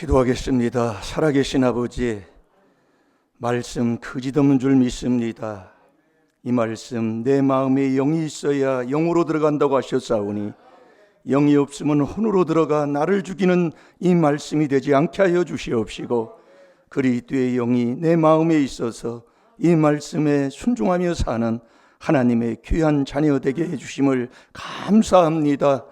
기도하겠습니다. 살아계신 아버지, 말씀 그지없는 줄 믿습니다. 이 말씀 내 마음에 영이 있어야 영으로 들어간다고 하셨사오니 영이 없으면 혼으로 들어가 나를 죽이는 이 말씀이 되지 않게 하여 주시옵시고, 그리스도의 영이 내 마음에 있어서 이 말씀에 순종하며 사는 하나님의 귀한 자녀 되게 해주심을 감사합니다.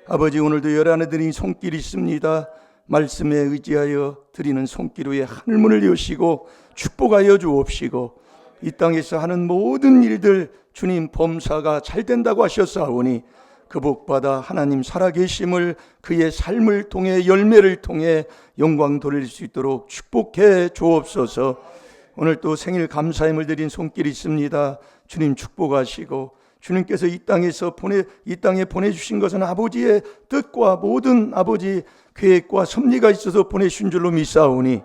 아버지, 오늘도 열안에 드린 손길이 있습니다. 말씀에 의지하여 드리는 손길 위에 하늘문을 여시고 축복하여 주옵시고, 이 땅에서 하는 모든 일들 주님 범사가 잘 된다고 하셨사오니 그 복받아 하나님 살아계심을 그의 삶을 통해 열매를 통해 영광 돌릴 수 있도록 축복해 주옵소서. 오늘 또 생일 감사임을 드린 손길이 있습니다. 주님 축복하시고, 주님께서 이 땅에 보내주신 것은 아버지의 뜻과 모든 아버지 계획과 섭리가 있어서 보내신 줄로 믿사오니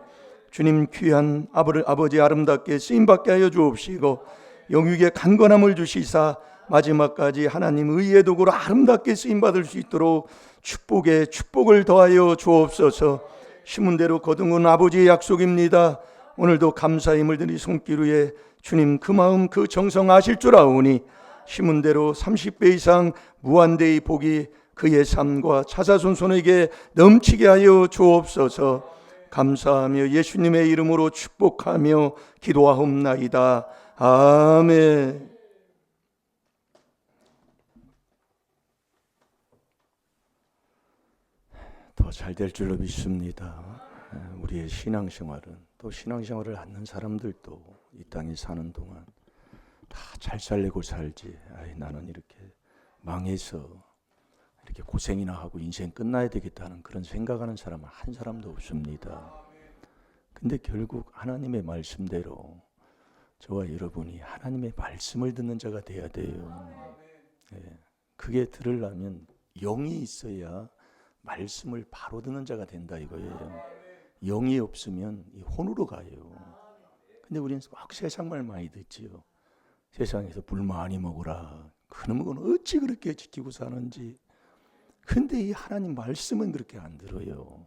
주님 귀한 아버지 아름답게 쓰임받게 하여 주옵시고, 영육의 강건함을 주시사 마지막까지 하나님 의의 도구로 아름답게 쓰임받을 수 있도록 축복에 축복을 더하여 주옵소서. 신문대로 거둔 아버지의 약속입니다. 오늘도 감사임을 드리 손길 위에 주님 그 마음 그 정성 아실 줄 아오니 신문대로 30배 이상 무한대의 복이 그의 삶과 자사손손에게 넘치게 하여 주옵소서. 감사하며 예수님의 이름으로 축복하며 기도하옵나이다. 아멘. 더 잘 될 줄로 믿습니다. 우리의 신앙생활은, 또 신앙생활을 하는 사람들도 이 땅에 사는 동안 다 잘 살려고 살지, 나는 이렇게 망해서 이렇게 고생이나 하고 인생 끝나야 되겠다는 그런 생각하는 사람은 한 사람도 없습니다. 근데 결국 하나님의 말씀대로 저와 여러분이 하나님의 말씀을 듣는 자가 돼야 돼요. 그게 들으려면 영이 있어야 말씀을 바로 듣는 자가 된다 이거예요. 영이 없으면 혼으로 가요. 근데 우리는 막 세상말 많이 듣지요. 세상에서 물 많이 먹으라. 그놈은 어찌 그렇게 지키고 사는지. 근데 이 하나님 말씀은 그렇게 안 들어요.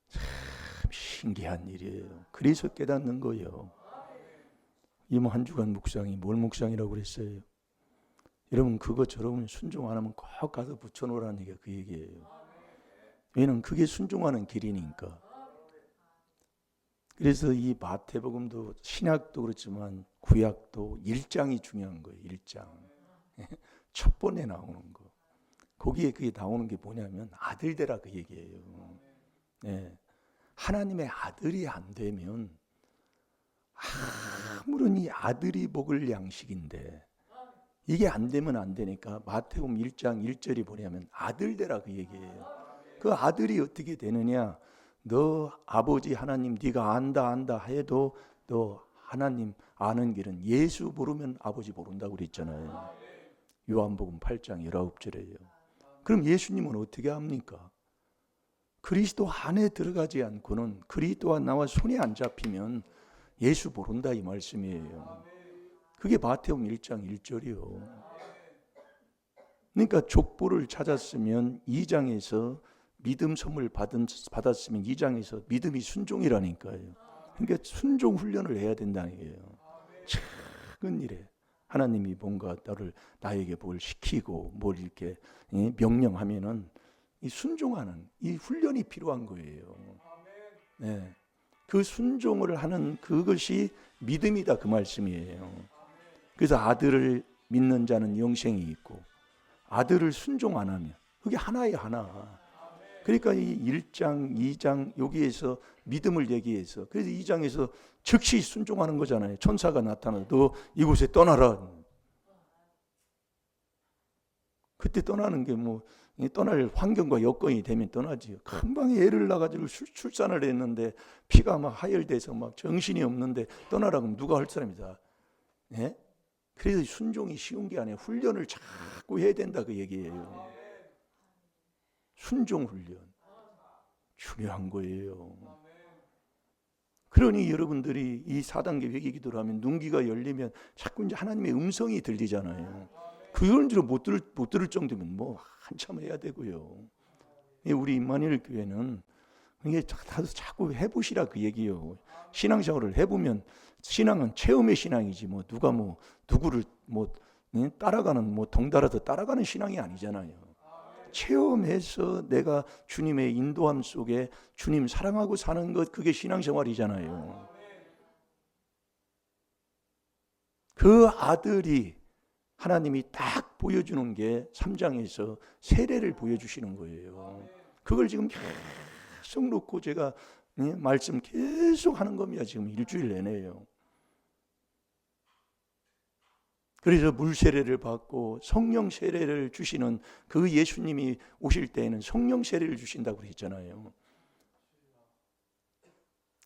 참 신기한 일이에요. 그래서 깨닫는 거예요. 이모 한 주간 묵상이 뭘 묵상이라고 그랬어요? 여러분, 그거 저러면 순종 안 하면 꼭 가서 붙여놓으라는 얘기가 그 얘기예요. 왜냐면 그게 순종하는 길이니까. 그래서 이 마태복음도 신약도 그렇지만 구약도 1장이 중요한 거예요. 1장. 첫 번에 나오는 거. 거기에 그게 나오는 게 뭐냐면 아들 되라 그 얘기예요. 하나님의 아들이 안 되면 아무런 이 아들이 먹을 양식인데 이게 안 되면 안 되니까 마태복음 1장 1절이 뭐냐면 아들 되라 그 얘기예요. 그 아들이 어떻게 되느냐? 너 아버지 하나님 네가 안다 해도 너 하나님 아는 길은 예수 모르면 아버지 모른다고 그랬잖아요. 요한복음 8장 19절에요. 그럼 예수님은 어떻게 합니까? 그리스도 안에 들어가지 않고는, 그리스도와 나와 손이 안 잡히면 예수 모른다 이 말씀이에요. 그게 마태복음 1장 1절이요. 그러니까 족보를 찾았으면 2장에서 믿음 선물 받았으면 2장에서 믿음이 순종이라니까요. 그러니까 순종 훈련을 해야 된다는 거예요. 작은 일에 하나님이 뭔가 나에게 뭘 시키고 뭘 이렇게 명령하면은 이 순종하는 이 훈련이 필요한 거예요. 그 순종을 하는 그것이 믿음이다 그 말씀이에요. 그래서 아들을 믿는 자는 영생이 있고 아들을 순종 안 하면 그게 하나예요, 하나. 그러니까 이 1장, 2장 여기에서 믿음을 얘기해서, 그래서 2장에서 즉시 순종하는 거잖아요. 천사가 나타나서 너 이곳에 떠나라. 그때 떠나는 게 뭐 떠날 환경과 여건이 되면 떠나지요. 금방 애를 낳아가지고 출산을 했는데 피가 막 하혈돼서 막 정신이 없는데 떠나라고 하면 누가 할 사람이다. 그래서 순종이 쉬운 게 아니에요. 훈련을 자꾸 해야 된다 그 얘기예요. 순종 훈련 중요한 거예요. 그러니 여러분들이 이 4단계 회개 기도를 하면 눈기가 열리면 자꾸 이제 하나님의 음성이 들리잖아요. 그걸 줄 못 들을 정도면 뭐 한참 해야 되고요. 우리 임마누엘 교회는 이게 자꾸 해보시라 그 얘기요. 신앙생활을 해보면 신앙은 체험의 신앙이지 뭐 누가 뭐 누구를 뭐 따라가는 뭐 덩달아서 따라가는 신앙이 아니잖아요. 체험해서 내가 주님의 인도함 속에 주님 사랑하고 사는 것, 그게 신앙생활이잖아요. 그 아들이 하나님이 딱 보여주는 게 3장에서 세례를 보여주시는 거예요. 그걸 지금 계속 놓고 제가 말씀 계속 하는 겁니다. 지금 일주일 내내요. 그래서 물 세례를 받고 성령 세례를 주시는 그 예수님이 오실 때에는 성령 세례를 주신다고 그랬잖아요.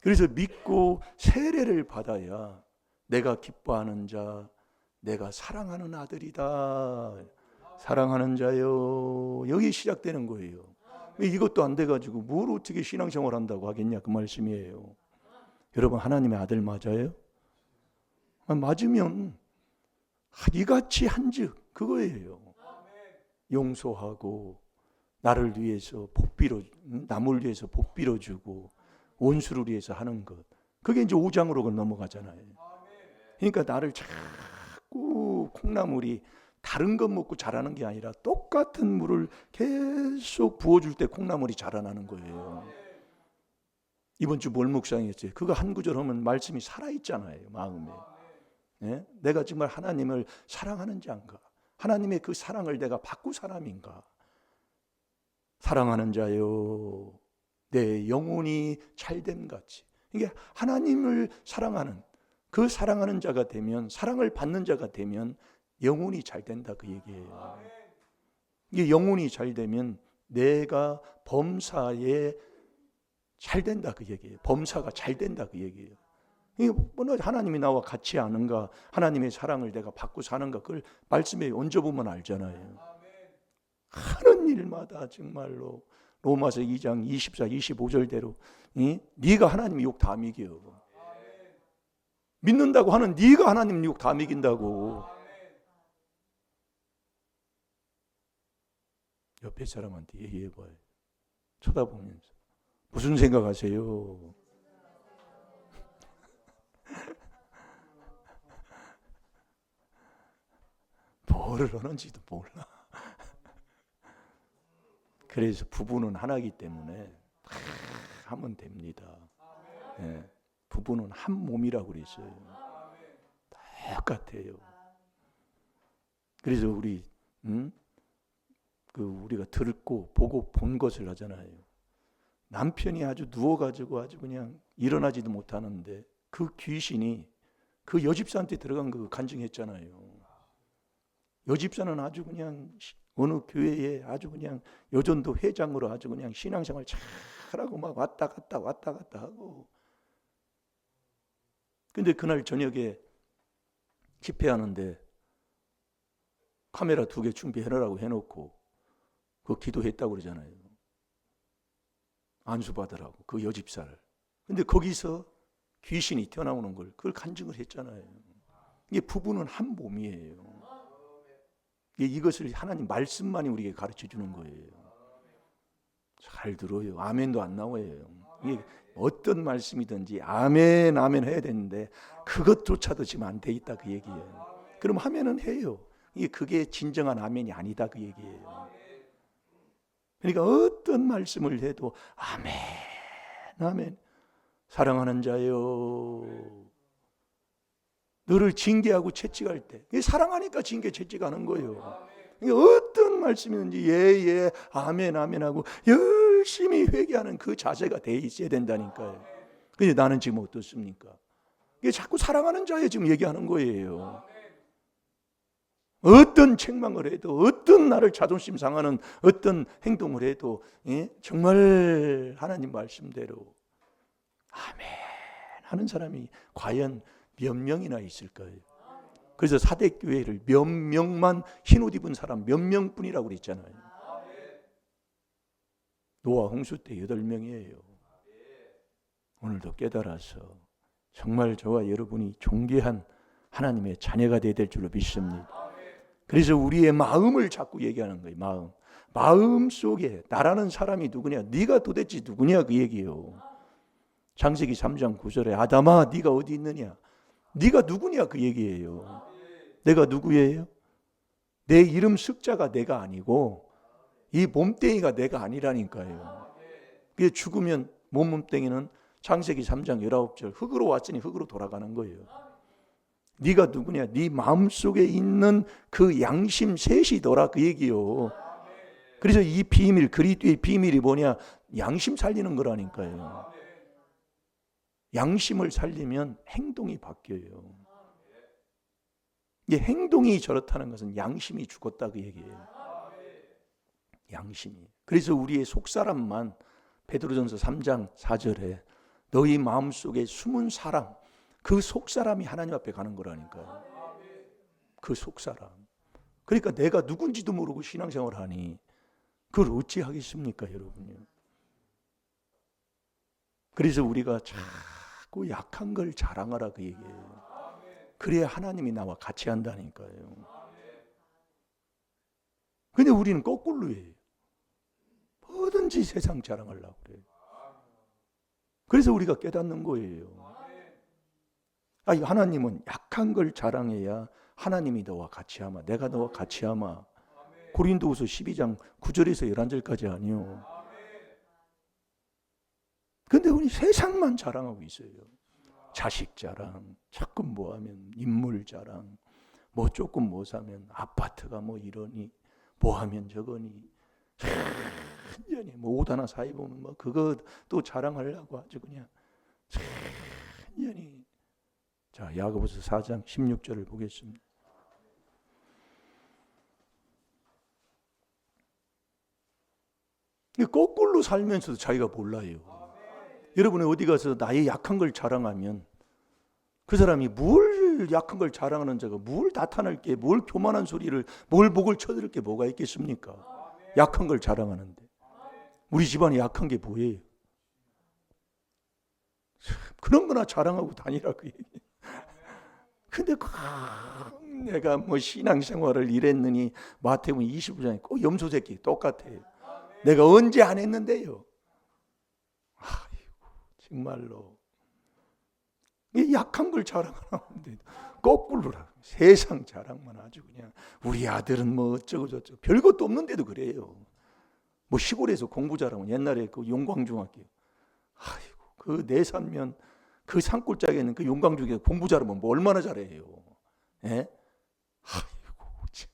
그래서 믿고 세례를 받아야 내가 기뻐하는 자, 내가 사랑하는 아들이다. 사랑하는 자요. 여기 시작되는 거예요. 이것도 안 돼가지고 뭘 어떻게 신앙생활 한다고 하겠냐 그 말씀이에요. 여러분, 하나님의 아들 맞아요? 맞으면 이같이 한즉 그거예요. 용서하고 나를 위해서 복 빌어, 남을 위해서 복 빌어주고 원수를 위해서 하는 것, 그게 이제 5장으로 넘어가잖아요. 그러니까 나를 자꾸 콩나물이 다른 것 먹고 자라는 게 아니라 똑같은 물을 계속 부어줄 때 콩나물이 자라나는 거예요. 이번 주 뭘 묵상했어요? 그거 한 구절 하면 말씀이 살아있잖아요, 마음에. 네? 내가 정말 하나님을 사랑하는 자인가? 하나님의 그 사랑을 내가 받고 사람인가? 사랑하는 자요, 내 영혼이 잘됨 같이. 이게 하나님을 사랑하는, 그 사랑하는 자가 되면, 사랑을 받는 자가 되면 영혼이 잘 된다 그 얘기예요. 이게 영혼이 잘 되면 내가 범사에 잘 된다 그 얘기예요. 범사가 잘 된다 그 얘기예요. 이게 하나님이 나와 같이 아는가, 하나님의 사랑을 내가 받고 사는가, 그걸 말씀에 얹어보면 알잖아요. 하는 일마다 정말로 로마서 2장 24, 25절대로 네가 하나님 욕 다 미겨. 믿는다고 하는 네가 하나님 욕 다 미긴다고. 옆에 사람한테 얘기해봐요. 쳐다보면서. 무슨 생각하세요? 뭐를 하는지도 몰라. 그래서 부부는 하나이기 때문에 하면 됩니다. 네. 부부는 한 몸이라고 그랬어요. 똑같아요. 그래서 우리가 듣고 보고 본 것을 하잖아요. 남편이 아주 누워가지고 아주 그냥 일어나지도 못하는데 그 귀신이 그 여집사한테 들어간 거 간증했잖아요. 여집사는 아주 그냥 어느 교회에 아주 그냥 여전도 회장으로 아주 그냥 신앙생활 잘하고 막 왔다 갔다 하고. 근데 그날 저녁에 집회하는데 카메라 2개 준비해놓으라고 해놓고 그 기도했다고 그러잖아요. 안수받으라고, 그 여집사를. 근데 거기서 귀신이 튀어나오는 걸, 그걸 간증을 했잖아요. 이게 부부는 한 몸이에요. 이것을 하나님 말씀만이 우리에게 가르쳐 주는 거예요. 잘 들어요. 아멘도 안 나와요. 이게 어떤 말씀이든지 아멘 아멘 해야 되는데 그것조차도 지금 안 돼 있다 그 얘기예요. 그럼 하면은 해요. 그게 진정한 아멘이 아니다 그 얘기예요. 그러니까 어떤 말씀을 해도 아멘 아멘. 사랑하는 자요, 너를 징계하고 채찍할 때, 사랑하니까 징계 채찍하는 거예요. 어떤 말씀이든지 예 아멘 아멘 하고 열심히 회개하는 그 자세가 돼 있어야 된다니까요. 근데 나는 지금 어떻습니까? 이게 자꾸 사랑하는 자에 지금 얘기하는 거예요. 어떤 책망을 해도, 어떤 나를 자존심 상하는 어떤 행동을 해도 정말 하나님 말씀대로 아멘 하는 사람이 과연 몇 명이나 있을 거예요. 그래서 사대교회를 몇 명만 흰옷 입은 사람 몇 명뿐이라고 그랬잖아요. 노아 홍수 때 8명이에요. 오늘도 깨달아서 정말 저와 여러분이 존귀한 하나님의 자녀가 되어야 될 줄로 믿습니다. 그래서 우리의 마음을 자꾸 얘기하는 거예요. 마음. 마음속에 나라는 사람이 누구냐? 네가 도대체 누구냐? 그 얘기예요. 창세기 3장 9절에 아담아 네가 어디 있느냐? 네가 누구냐? 그 얘기예요. 내가 누구예요? 내 이름 숫자가 내가 아니고 이 몸뚱이가 내가 아니라니까요. 그게 죽으면 몸뚱이는 창세기 3장 19절 흙으로 왔으니 흙으로 돌아가는 거예요. 네가 누구냐? 네 마음속에 있는 그 양심 셋이더라 그 얘기요. 그래서 이 비밀, 그리스도의 비밀이 뭐냐? 양심 살리는 거라니까요. 양심을 살리면 행동이 바뀌어요. 이 행동이 저렇다는 것은 양심이 죽었다 그 얘기예요. 양심이. 그래서 우리의 속사람만 베드로전서 3장 4절에 너희 마음속에 숨은 사람, 그 속사람이 하나님 앞에 가는 거라니까요. 그 속사람. 그러니까 내가 누군지도 모르고 신앙생활을 하니 그걸 어찌 하겠습니까, 여러분요? 그래서 우리가 자꾸 약한 걸 자랑하라 그 얘기예요. 그래야 하나님이 나와 같이 한다니까요. 근데 우리는 거꾸로 해요. 뭐든지 세상 자랑하려고 그래요. 그래서 우리가 깨닫는 거예요. 하나님은 약한 걸 자랑해야 하나님이 너와 같이 하마. 내가 너와 같이 하마. 고린도후서 12장 9절에서 11절까지 아니요. 근데 우리 세상만 자랑하고 있어요. 자식 자랑, 자꾸 뭐 하면 인물 자랑, 뭐 조금 뭐 사면 아파트가 뭐 이러니, 뭐 하면 저거니, 완전히 뭐 옷 하나 사 입으면 뭐 그거 또 자랑하려고 아주 그냥 완전히. 자, 야고보서 4장 16절을 보겠습니다. 거꾸로 살면서도 자기가 몰라요. 여러분이 어디 가서 나의 약한 걸 자랑하면 그 사람이 뭘 약한 걸 자랑하는 자가 뭘 나타낼 게, 뭘 교만한 소리를, 뭘 목을 쳐들 게 뭐가 있겠습니까? 약한 걸 자랑하는데. 우리 집안에 약한 게 뭐예요? 그런 거나 자랑하고 다니라 그 얘기. 근데 내가 뭐 신앙생활을 이랬느니 마태복음 25장에 꼭 염소 새끼 똑같아요. 내가 언제 안 했는데요? 아이고 정말로 이 약한 걸 자랑하는데 거꾸로라. 세상 자랑만 아주 그냥 우리 아들은 뭐 어쩌고 저쩌고 별것도 없는데도 그래요. 뭐 시골에서 공부 잘하면 옛날에 그 용광중학교, 아이고 그 내산면 그 산골짜기에 있는 그 용광중학교 공부 잘하면 뭐 얼마나 잘해요. 예? 아이고 참.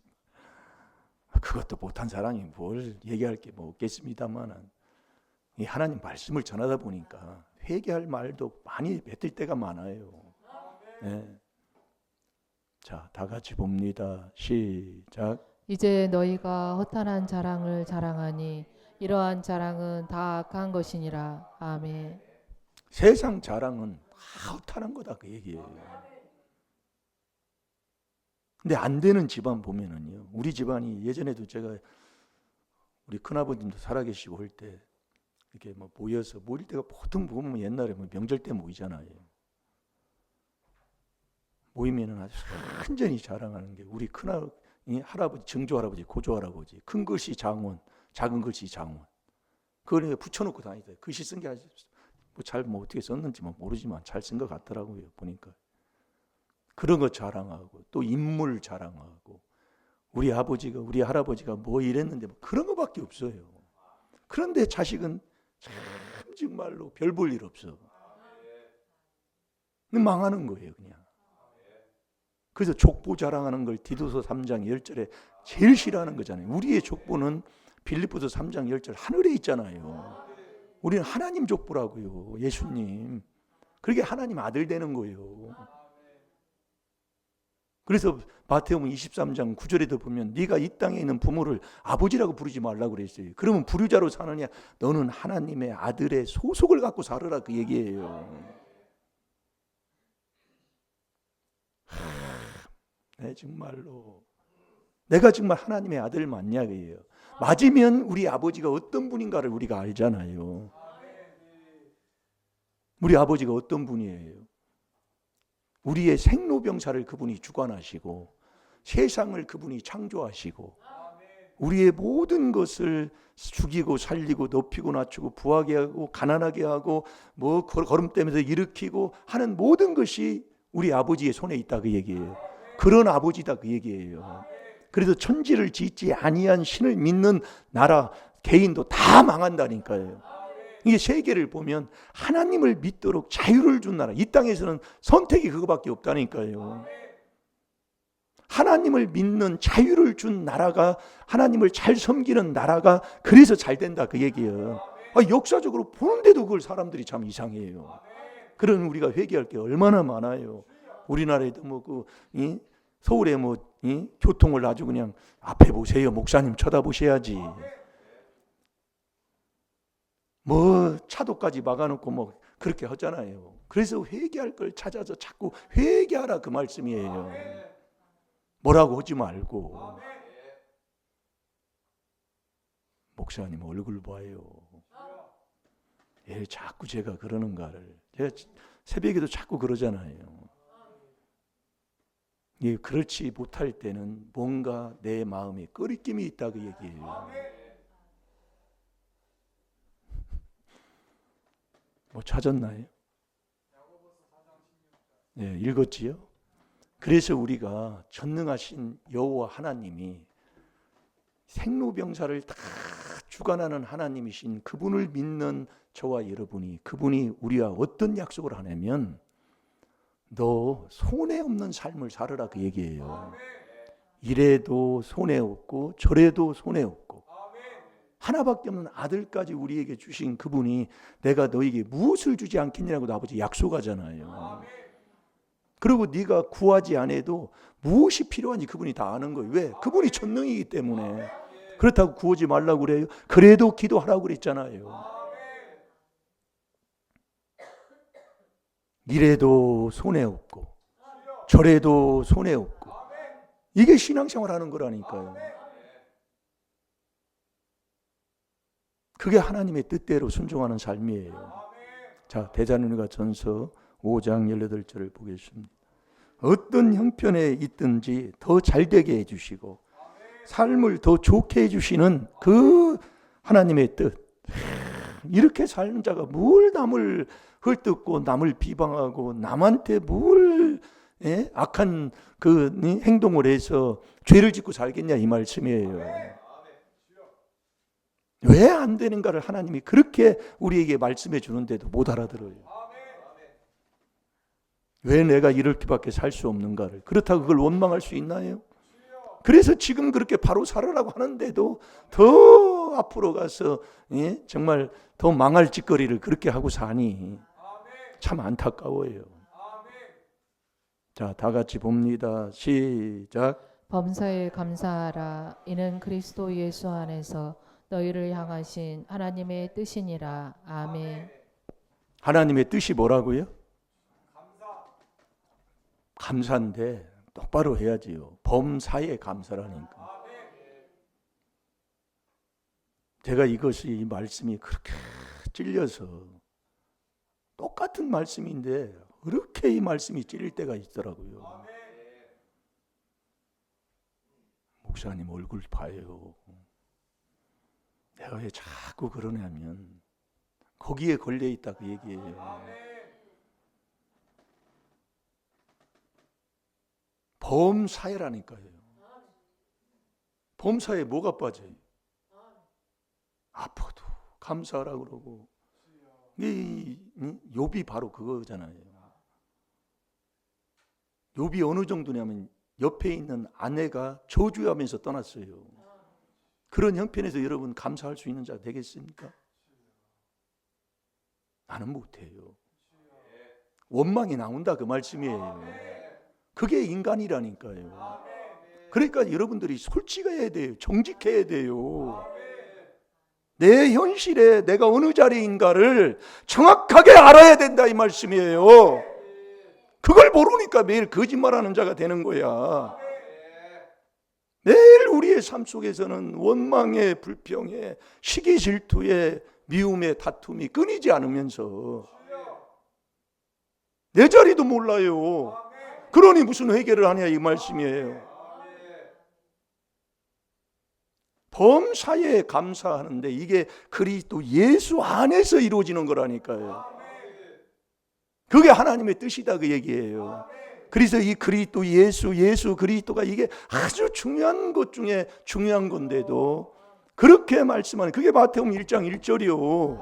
그것도 못한 사람이 뭘 얘기할 게 뭐 없겠습니다만, 이 하나님 말씀을 전하다 보니까 회개할 말도 많이 뱉을 때가 많아요. 예. 자, 다 같이 봅니다. 시작. 이제 너희가 허탄한 자랑을 자랑하니 이러한 자랑은 다 악한 것이니라. 아멘. 세상 자랑은 다 허탄한 거다 그 얘기예요. 근데 안 되는 집안 보면은요. 우리 집안이 예전에도 제가 우리 큰아버님도 살아계시고 할 때 이렇게 뭐 모여서 모일 때가 보통 보면 옛날에 뭐 명절 때 모이잖아요. 모이면은 아주 완전히 자랑하는 게 우리 할아버지, 증조 할아버지, 고조 할아버지, 큰 글씨 장원, 작은 글씨 장원. 그걸 붙여놓고 다니다. 글씨 쓴 게 아주 뭐 어떻게 썼는지 모르지만 잘 쓴 것 같더라고요. 보니까. 그런 거 자랑하고 또 인물 자랑하고 우리 아버지가 우리 할아버지가 뭐 이랬는데 뭐 그런 거밖에 없어요. 그런데 자식은 참 정말로 별 볼 일 없어. 망하는 거예요 그냥. 그래서 족보 자랑하는 걸 디도서 3장 10절에 제일 싫어하는 거잖아요. 우리의 족보는 빌립보서 3장 10절 하늘에 있잖아요. 우리는 하나님 족보라고요. 예수님. 그게 하나님 아들 되는 거예요. 그래서 마태복음 23장 9절에도 보면 네가 이 땅에 있는 부모를 아버지라고 부르지 말라고 그랬어요. 그러면 불효자로 사느냐? 너는 하나님의 아들의 소속을 갖고 살으라 그 얘기예요. 네, 정말로 내가 정말 하나님의 아들 맞냐 그예요. 맞으면 우리 아버지가 어떤 분인가를 우리가 알잖아요. 우리 아버지가 어떤 분이에요? 우리의 생로병사를 그분이 주관하시고 세상을 그분이 창조하시고 우리의 모든 것을 죽이고 살리고 높이고 낮추고 부하게 하고 가난하게 하고 뭐 거름대면서 일으키고 하는 모든 것이 우리 아버지의 손에 있다 그 얘기예요. 그런 아버지다 그 얘기예요. 그래서 천지를 짓지 아니한 신을 믿는 나라 개인도 다 망한다니까요. 이게 세계를 보면 하나님을 믿도록 자유를 준 나라, 이 땅에서는 선택이 그거밖에 없다니까요. 하나님을 믿는 자유를 준 나라가, 하나님을 잘 섬기는 나라가 그래서 잘 된다 그 얘기예요. 역사적으로 보는데도 그걸 사람들이 참 이상해요. 그런 우리가 회개할 게 얼마나 많아요. 우리나라에도 서울에 교통을 아주 그냥 앞에 보세요. 목사님 쳐다보셔야지. 차도까지 막아놓고 그렇게 하잖아요. 그래서 회개할 걸 찾아서 자꾸 회개하라 그 말씀이에요. 뭐라고 하지 말고. 목사님 얼굴 봐요. 자꾸 제가 그러는가를. 제가 새벽에도 자꾸 그러잖아요. 그렇지 못할 때는 뭔가 내 마음에 꺼리낌이 있다 그 얘기예요. 찾았나요? 읽었지요? 그래서 우리가 전능하신 여호와 하나님이 생로병사를 다 주관하는 하나님이신 그분을 믿는 저와 여러분이, 그분이 우리와 어떤 약속을 하냐면 너 손해 없는 삶을 살아라 그 얘기예요. 이래도 손해 없고 저래도 손해 없고 하나밖에 없는 아들까지 우리에게 주신 그분이 내가 너에게 무엇을 주지 않겠냐고 아버지 약속하잖아요. 그리고 네가 구하지 않아도 무엇이 필요한지 그분이 다 아는 거예요. 왜? 그분이 전능이기 때문에. 그렇다고 구하지 말라고 그래요? 그래도 기도하라고 그랬잖아요. 이래도 손해 없고 저래도 손해 없고 이게 신앙생활 하는 거라니까요. 그게 하나님의 뜻대로 순종하는 삶이에요. 자, 대사로니가 전서 5장 18절을 보겠습니다. 어떤 형편에 있든지 더 잘되게 해주시고 삶을 더 좋게 해주시는 그 하나님의 뜻. 이렇게 사는 자가 뭘 남을 헐뜯고 남을 비방하고 남한테 뭘 악한 그 행동을 해서 죄를 짓고 살겠냐 이 말씀이에요. 왜 안 되는가를 하나님이 그렇게 우리에게 말씀해 주는데도 못 알아들어요. 왜 내가 이렇게밖에 살 수 없는가를. 그렇다고 그걸 원망할 수 있나요? 그래서 지금 그렇게 바로 살아라고 하는데도 더 앞으로 가서 정말 더 망할 짓거리를 그렇게 하고 사니 참 안타까워요. 자, 다 같이 봅니다. 시작. 범사에 감사하라. 이는 그리스도 예수 안에서 너희를 향하신 하나님의 뜻이니라. 아멘. 하나님의 뜻이 뭐라고요? 감사인데 똑바로 해야지요. 범사에 감사라니까. 제가 이 말씀이 그렇게 찔려서 똑같은 말씀인데 그렇게 이 말씀이 찔릴 때가 있더라고요. 목사님 얼굴 봐요. 내가 왜 자꾸 그러냐면 거기에 걸려있다 그 얘기예요. 범사에라니까요. 범사에 뭐가 빠져요? 아파도 감사하라 그러고. 욥이 바로 그거잖아요. 욥이 어느 정도냐면 옆에 있는 아내가 저주하면서 떠났어요. 그런 형편에서 여러분 감사할 수 있는 자 되겠습니까? 나는 못해요. 원망이 나온다 그 말씀이에요. 그게 인간이라니까요. 그러니까 여러분들이 솔직해야 돼요. 정직해야 돼요. 내 현실에 내가 어느 자리인가를 정확하게 알아야 된다 이 말씀이에요. 그걸 모르니까 매일 거짓말하는 자가 되는 거야. 매일 우리의 삶 속에서는 원망에 불평에 시기 질투에 미움에 다툼이 끊이지 않으면서 내 자리도 몰라요. 그러니 무슨 회개를 하냐 이 말씀이에요. 범사에 감사하는데 이게 그리스도 예수 안에서 이루어지는 거라니까요. 그게 하나님의 뜻이다 그 얘기예요. 그래서 이 그리스도 예수 그리스도가 이게 아주 중요한 것 중에 중요한 건데도 그렇게 말씀하는 그게 마태복음 1장 1절이요.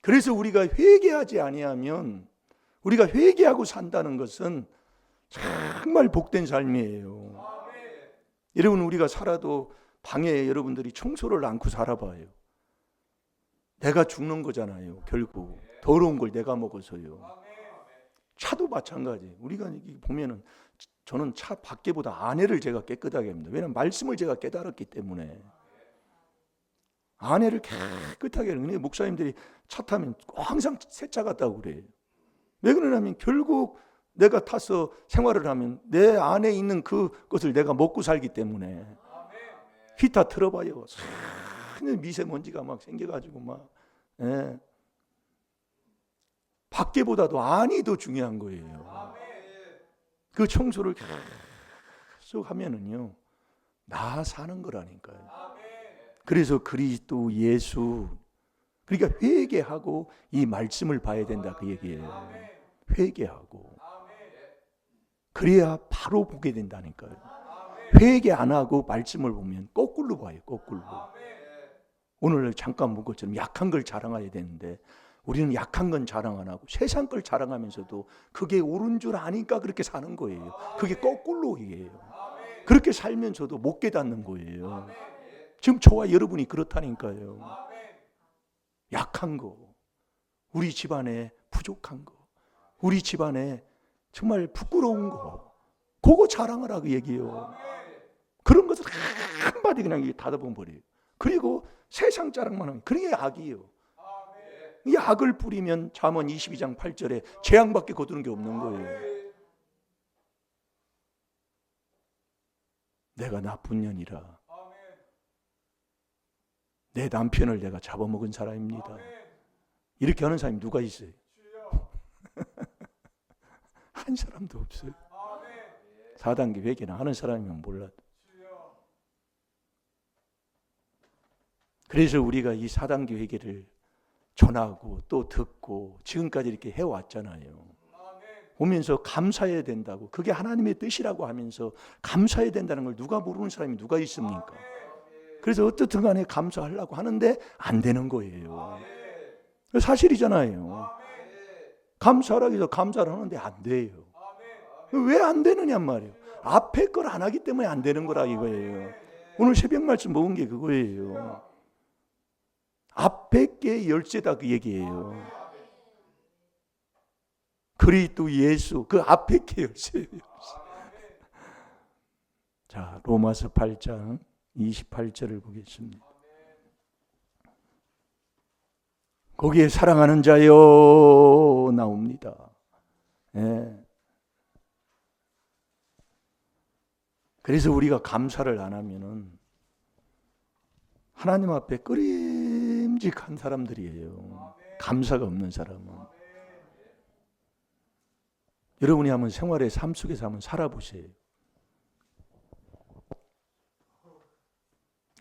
그래서 우리가 회개하지 아니하면 우리가 회개하고 산다는 것은 정말 복된 삶이에요. 여러분 우리가 살아도 방에 여러분들이 청소를 않고 살아봐요. 내가 죽는 거잖아요. 결국 더러운 걸 내가 먹어서요. 차도 마찬가지. 우리가 보면은 저는 차 밖에보다 안에를 제가 깨끗하게 합니다. 왜냐하면 말씀을 제가 깨달았기 때문에 안에를 깨끗하게 하는 거예요. 목사님들이 차 타면 항상 새 차 같다고 그래요. 왜 그러냐면 결국 내가 타서 생활을 하면 내 안에 있는 그것을 내가 먹고 살기 때문에 히터 틀어봐요. 미세먼지가 막 생겨가지고 막 밖에보다도 안이 더 중요한 거예요. 그 청소를 계속 하면은요 나 사는 거라니까요. 그래서 그리스도 예수 그러니까 회개하고 이 말씀을 봐야 된다 그 얘기예요. 회개하고 그래야 바로 보게 된다니까요. 회개 안 하고 말씀을 보면 거꾸로 봐요. 거꾸로. 오늘 잠깐 본 것처럼 약한 걸 자랑해야 되는데 우리는 약한 건 자랑 안 하고 세상 걸 자랑하면서도 그게 옳은 줄 아니까 그렇게 사는 거예요. 그게 거꾸로이에요. 그렇게 살면서도 못 깨닫는 거예요. 지금 저와 여러분이 그렇다니까요. 약한 거, 우리 집안에 부족한 거, 우리 집안에 정말 부끄러운 거, 그거 자랑을 하고 얘기해요. 그런 것을 한마디 그냥 닫아본 버려요. 그리고 세상 자랑만 하면 그게 악이에요. 이 악을 뿌리면 잠언 22장 8절에 재앙밖에 거두는 게 없는 거예요. 내가 나쁜 년이라 내 남편을 내가 잡아먹은 사람입니다. 이렇게 하는 사람이 누가 있어요? 한 사람도 없어요. 4단계 회개나 하는 사람이면 몰라도. 그래서 우리가 이 4단계 회개를 전하고 또 듣고 지금까지 이렇게 해왔잖아요. 오면서 감사해야 된다고 그게 하나님의 뜻이라고 하면서 감사해야 된다는 걸 누가 모르는 사람이 누가 있습니까? 그래서 어떻든 간에 감사하려고 하는데 안 되는 거예요. 사실이잖아요. 감사하라고 해서 감사를 하는데 안 돼요. 왜 안 되느냐 말이에요. 앞에 걸 안 하기 때문에 안 되는 거라 이거예요. 오늘 새벽 말씀 먹은 게 그거예요. 앞에 게 열쇠다 그 얘기예요. 그리스도 예수 그 앞에 게 열쇠예요. 자, 로마서 8장 28절을 보겠습니다. 거기에 사랑하는 자여 나옵니다. 예. 그래서 우리가 감사를 안 하면은 하나님 앞에 꺼림직한 사람들이에요. 감사가 없는 사람은. 여러분이 한번 생활의 삶 속에서 한번 살아보세요.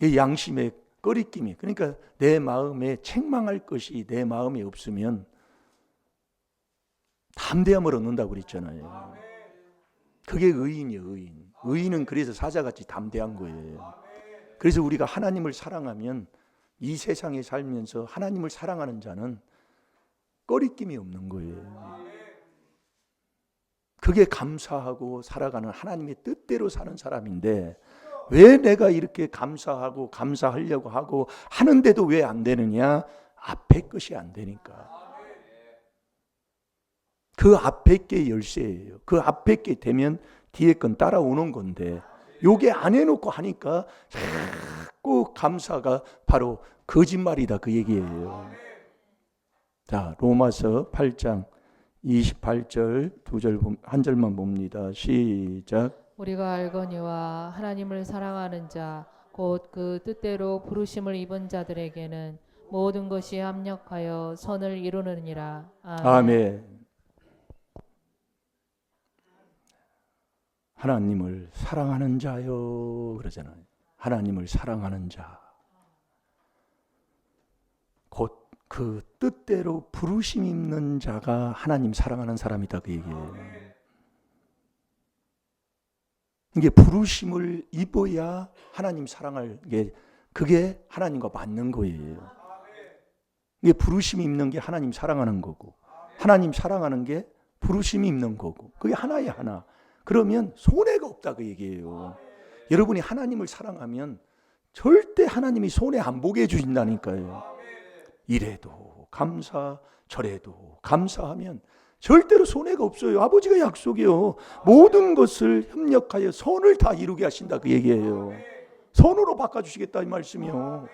이 양심의 꺼리낌이 그러니까 내 마음에 책망할 것이 내 마음에 없으면 담대함을 얻는다고 그랬잖아요. 그게 의인이에요. 의인. 의인은 그래서 사자같이 담대한 거예요. 그래서 우리가 하나님을 사랑하면 이 세상에 살면서 하나님을 사랑하는 자는 꺼리낌이 없는 거예요. 그게 감사하고 살아가는 하나님의 뜻대로 사는 사람인데 왜 내가 이렇게 감사하고 감사하려고 하고 하는데도 왜 안 되느냐? 앞에 것이 안 되니까. 그 앞에 게 열쇠예요. 그 앞에 게 되면 뒤에 건 따라오는 건데 요게 안 해놓고 하니까 자꾸 감사가 바로 거짓말이다 그 얘기예요. 자, 로마서 8장 28절 한 절만 봅니다. 시작. 우리가 알거니와 하나님을 사랑하는 자 곧 그 뜻대로 부르심을 입은 자들에게는 모든 것이 합력하여 선을 이루느니라. 아멘. 아멘. 하나님을 사랑하는 자요 그러잖아요. 하나님을 사랑하는 자. 곧 그 뜻대로 부르심 있는 자가 하나님 사랑하는 사람이다 그 얘기예요. 이게 부르심을 입어야 하나님 사랑할 게 그게 하나님과 맞는 거예요. 이게 부르심이 있는 게 하나님 사랑하는 거고 하나님 사랑하는 게 부르심이 있는 거고 그게 하나야 하나. 그러면 손해가 없다 그 얘기예요. 여러분이 하나님을 사랑하면 절대 하나님이 손해 안 보게 해주신다니까요. 이래도 감사 저래도 감사하면 절대로 손해가 없어요. 아버지가 약속이요. 모든 것을 협력하여 선을 다 이루게 하신다 그 얘기예요. 선으로 바꿔주시겠다 이 말씀이요.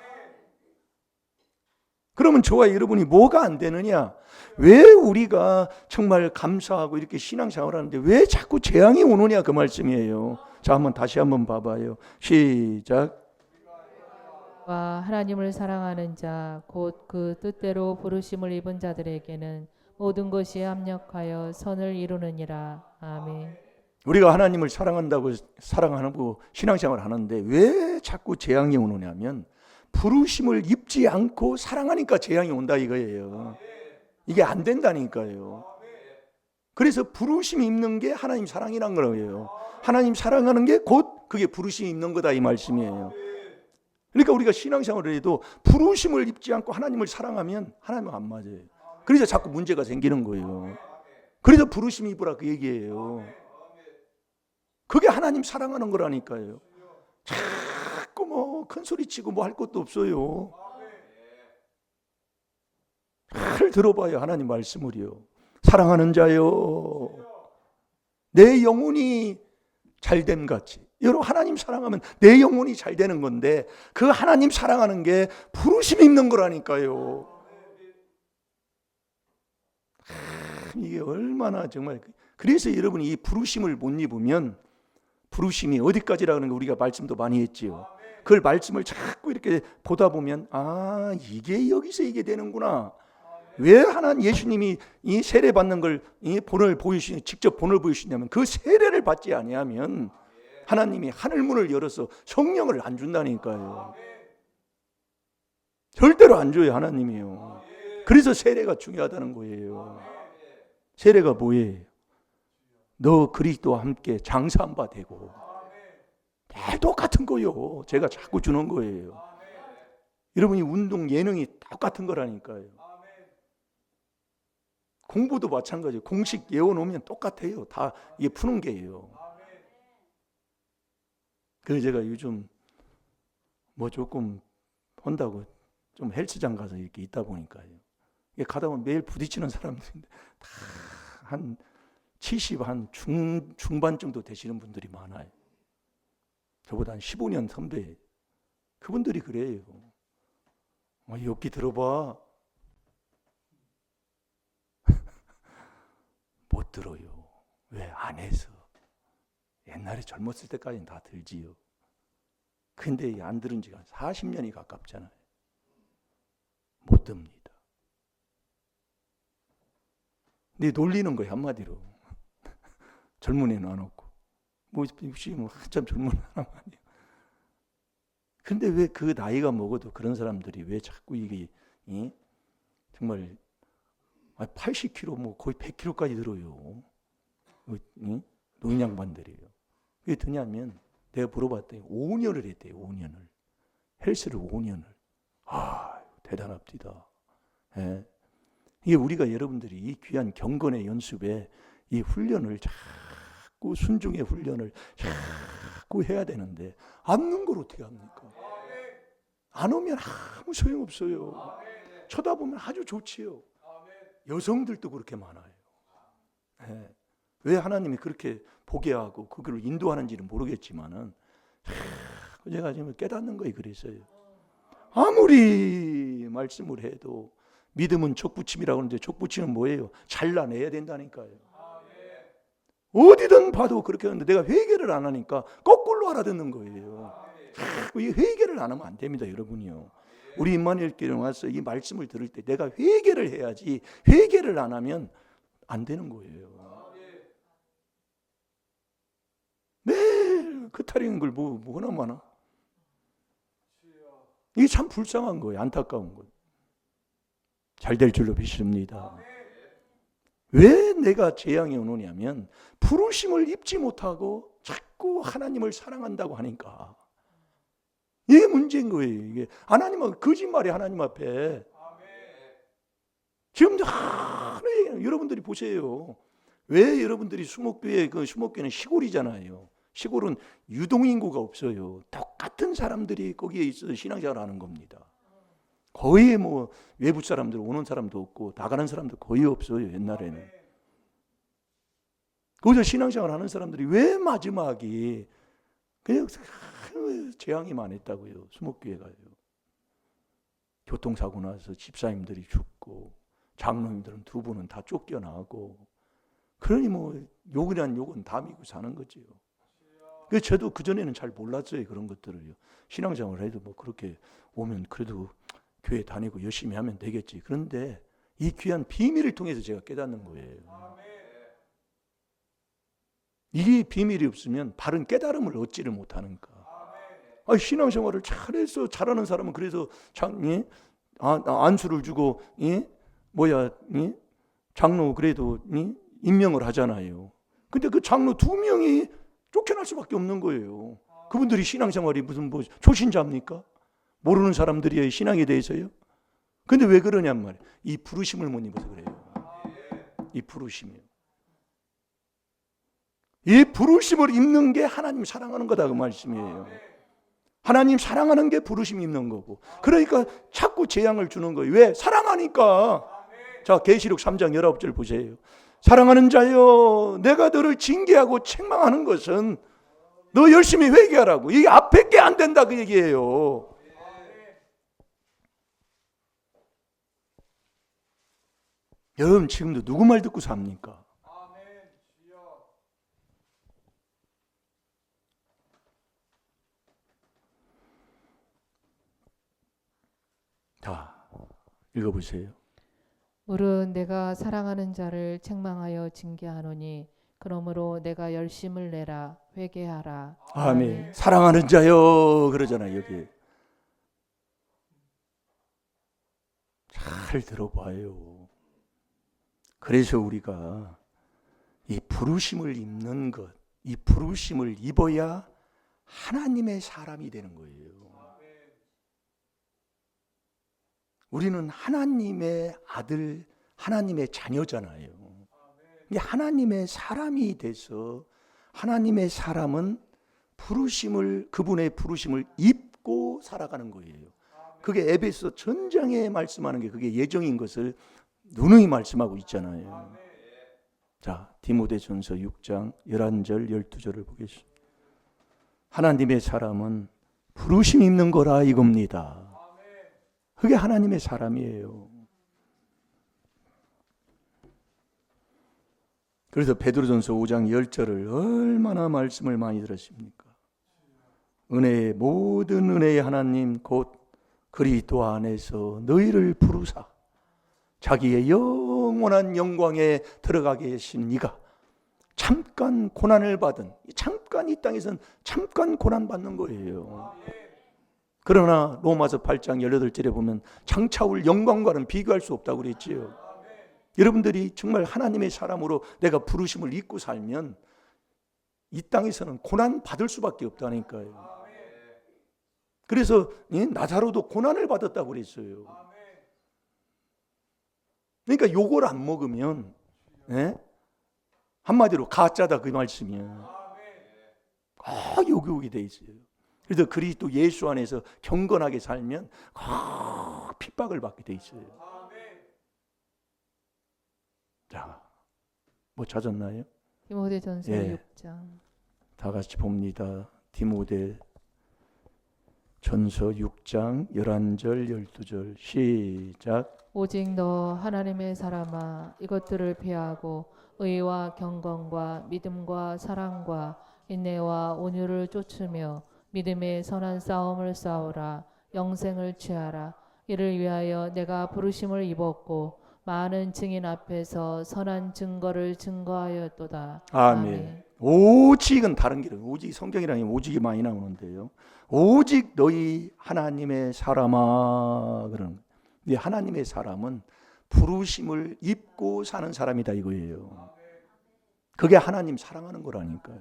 그러면 저와 여러분이 뭐가 안 되느냐? 왜 우리가 정말 감사하고 이렇게 신앙생활을 하는데 왜 자꾸 재앙이 오느냐 그 말씀이에요. 자, 다시 한번 봐봐요. 시작. 와 하나님을 사랑하는 자 곧 그 뜻대로 부르심을 입은 자들에게는 모든 것이 합력하여 선을 이루느니라. 아멘. 우리가 하나님을 사랑하고 신앙생활을 하는데 왜 자꾸 재앙이 오느냐면 부르심을 입지 않고 사랑하니까 재앙이 온다 이거예요. 이게 안 된다니까요. 그래서 부르심이 있는 게 하나님 사랑이란 거예요. 하나님 사랑하는 게 곧 그게 부르심이 있는 거다 이 말씀이에요. 그러니까 우리가 신앙생활을 해도 부르심을 입지 않고 하나님을 사랑하면 하나님은 안 맞아요. 그래서 자꾸 문제가 생기는 거예요. 그래서 부르심 입으라 그 얘기예요. 그게 하나님 사랑하는 거라니까요. 자꾸 뭐 큰 소리 치고 뭐 할 것도 없어요. 잘 들어봐요. 하나님 말씀을요. 사랑하는 자요. 내 영혼이 잘됨 같이. 여러분 하나님 사랑하면 내 영혼이 잘 되는 건데 그 하나님 사랑하는 게 부르심 있는 거라니까요. 이게 얼마나 정말 그래서 여러분이 이 부르심을 못 입으면 부르심이 어디까지라는 거 우리가 말씀도 많이 했지요. 그걸 말씀을 자꾸 이렇게 보다 보면 아 이게 여기서 이게 되는구나. 왜 하나님 예수님이 이 세례 받는 걸 이 본을 보이시니 직접 본을 보이시냐면 그 세례를 받지 아니하면 하나님이 하늘문을 열어서 성령을 안 준다니까요. 절대로 안 줘요 하나님이요. 그래서 세례가 중요하다는 거예요. 세례가 뭐예요? 너 그리스도와 함께 장사한 바 되고 똑같은 거요. 제가 자꾸 주는 거예요. 여러분이 운동 예능이 똑같은 거라니까요. 공부도 마찬가지예요. 공식 외워놓으면 똑같아요. 다 이게 푸는 게예요. 그래서 제가 요즘 뭐 조금 한다고 좀 헬스장 가서 이렇게 있다 보니까요. 이게 가다 보면 매일 부딪히는 사람들인데 다 한 70, 한 중반 정도 되시는 분들이 많아요. 저보다 한 15년 선배. 그분들이 그래요. 여기 들어봐. 못 들어요. 왜? 안 해서. 옛날에 젊었을 때까지는 다 들지요. 근데 안 들은 지가 40년이 가깝잖아요. 못 듭니다. 근데 놀리는 거예요, 한마디로. 젊은 애 놔놓고. 뭐 한참 젊은 사람 아니에요. 근데 왜 그 나이가 먹어도 그런 사람들이 왜 자꾸 이게 정말 80kg 뭐 거의 100kg까지 들어요. 노인 양반들이에요. 왜 드냐면 내가 물어봤더니 5년을 했대요. 5년을. 헬스를 5년을. 대단합니다. 예. 이게 우리가 여러분들이 이 귀한 경건의 연습에 이 훈련을 자꾸 순종의 훈련을 자꾸 해야 되는데 안 넣는 걸 어떻게 합니까? 안 오면 아무 소용없어요. 쳐다보면 아주 좋지요. 여성들도 그렇게 많아요. 예. 왜 하나님이 그렇게 보게 하고 그걸 인도하는지는 모르겠지만은 제가 지금 깨닫는 거예요. 그래서요. 아무리 말씀을 해도 믿음은 족붙임이라고 하는데 족붙임은 뭐예요? 잘라내야 된다니까요. 어디든 봐도 그렇게 하는데 내가 회개를 안 하니까 거꾸로 알아듣는 거예요. 이 회개를 안 하면 안 됩니다. 여러분이요. 우리 임마누엘 교회 와서 이 말씀을 들을 때 내가 회개를 해야지 회개를 안 하면 안 되는 거예요. 그탈인 걸 뭐나 많아. 이게 참 불쌍한 거예요. 안타까운 거예요. 잘 될 줄로 믿습니다. 왜 내가 재앙이 오느냐면 부르심을 입지 못하고 자꾸 하나님을 사랑한다고 하니까. 이게 문제인 거예요. 이게 하나님은 거짓말이 하나님 앞에. 지금 여러분들이 보세요. 왜 여러분들이 수목교회는 시골이잖아요. 시골은 유동인구가 없어요. 똑같은 사람들이 거기에 있어서 신앙생활을 하는 겁니다. 거의 뭐 외부 사람들 오는 사람도 없고 나가는 사람도 거의 없어요. 옛날에는. 거기서 신앙생활 하는 사람들이 왜 마지막이 그냥 재앙이 많았다고요. 수목교회가요. 교통사고 나서 집사님들이 죽고 장로님들은 두 분은 다 쫓겨나고 그러니 뭐 욕이란 욕은 다 믿고 사는 거지요. 그래서 저도 그전에는 잘 몰랐어요. 그런 것들을요. 신앙생활을 해도 뭐 그렇게 오면 그래도 교회 다니고 열심히 하면 되겠지. 그런데 이 귀한 비밀을 통해서 제가 깨닫는 거예요. 이 비밀이 없으면 바른 깨달음을 얻지를 못하니까. 신앙생활을 잘해서 잘하는 사람은 그래서 안수를 주고 장로 그래도 임명을 하잖아요. 근데 그 장로 2명이 쫓겨날 수밖에 없는 거예요. 그분들이 신앙생활이 무슨 뭐 초신자입니까? 모르는 사람들이에요. 신앙에 대해서요. 근데 왜 그러냔 말이에요. 이 부르심을 못 입어서 그래요. 이 부르심이요. 이 부르심을 입는 게 하나님 사랑하는 거다 그 말씀이에요. 하나님 사랑하는 게 부르심 입는 거고. 그러니까 자꾸 재앙을 주는 거예요. 왜? 사랑하니까. 자, 계시록 3장 19절 보세요. 사랑하는 자여, 내가 너를 징계하고 책망하는 것은 너 열심히 회개하라고. 이게 앞에 게 안 된다 그 얘기예요. 여러분 지금도 누구 말 듣고 삽니까? 자, 읽어보세요. 물은 내가 사랑하는 자를 책망하여 징계하노니 그러므로 내가 열심을 내라 회개하라. 아멘. 사랑하는 자여 그러잖아요. 여기 잘 들어봐요. 그래서 우리가 이 부르심을 입는 것, 이 부르심을 입어야 하나님의 사람이 되는 거예요. 우리는 하나님의 아들, 하나님의 자녀잖아요. 하나님의 사람이 돼서 하나님의 사람은 그분의 부르심을 입고 살아가는 거예요. 그게 에베소 전장에 말씀하는 게 그게 예정인 것을 누누이 말씀하고 있잖아요. 자, 디모데전서 6장 11절 12절을 보겠습니다. 하나님의 사람은 부르심 입는 거라 이겁니다. 그게 하나님의 사람이에요. 그래서 베드로전서 5장 10절을 얼마나 말씀을 많이 들었습니까? 은혜의 모든 은혜의 하나님 곧 그리스도 안에서 너희를 부르사 자기의 영원한 영광에 들어가게 하신 이가 잠깐 고난을 받은, 잠깐 이 땅에서는 잠깐 고난 받는 거예요. 그러나 로마서 8장 18절에 보면 장차 올 영광과는 비교할 수 없다고 그랬지요. 여러분들이 정말 하나님의 사람으로 내가 부르심을 입고 살면 이 땅에서는 고난 받을 수밖에 없다니까요. 그래서 나사로도 고난을 받았다고 그랬어요. 그러니까 요걸 안 먹으면 한마디로 가짜다 그 말씀이에요. 요기 돼 있어요. 그래서 그리스도 예수 안에서 경건하게 살면 핍박을 받게 돼 있어요. 자, 뭐 찾았나요? 디모데전서 6장. 다 같이 봅니다. 디모데 전서 6장 11절 12절 시작. 오직 너 하나님의 사람아 이것들을 피하고 의와 경건과 믿음과 사랑과 인내와 온유를 쫓으며 믿음의 선한 싸움을 싸우라. 영생을 취하라. 이를 위하여 내가 부르심을 입었고 많은 증인 앞에서 선한 증거를 증거하였도다. 아멘. 오직은 다른 길은 오직 성경이라니 오직이 많이 나오는데요. 오직 너희 하나님의 사람아 그러는 거예요. 하나님의 사람은 부르심을 입고 사는 사람이다 이거예요. 그게 하나님 사랑하는 거라니까요.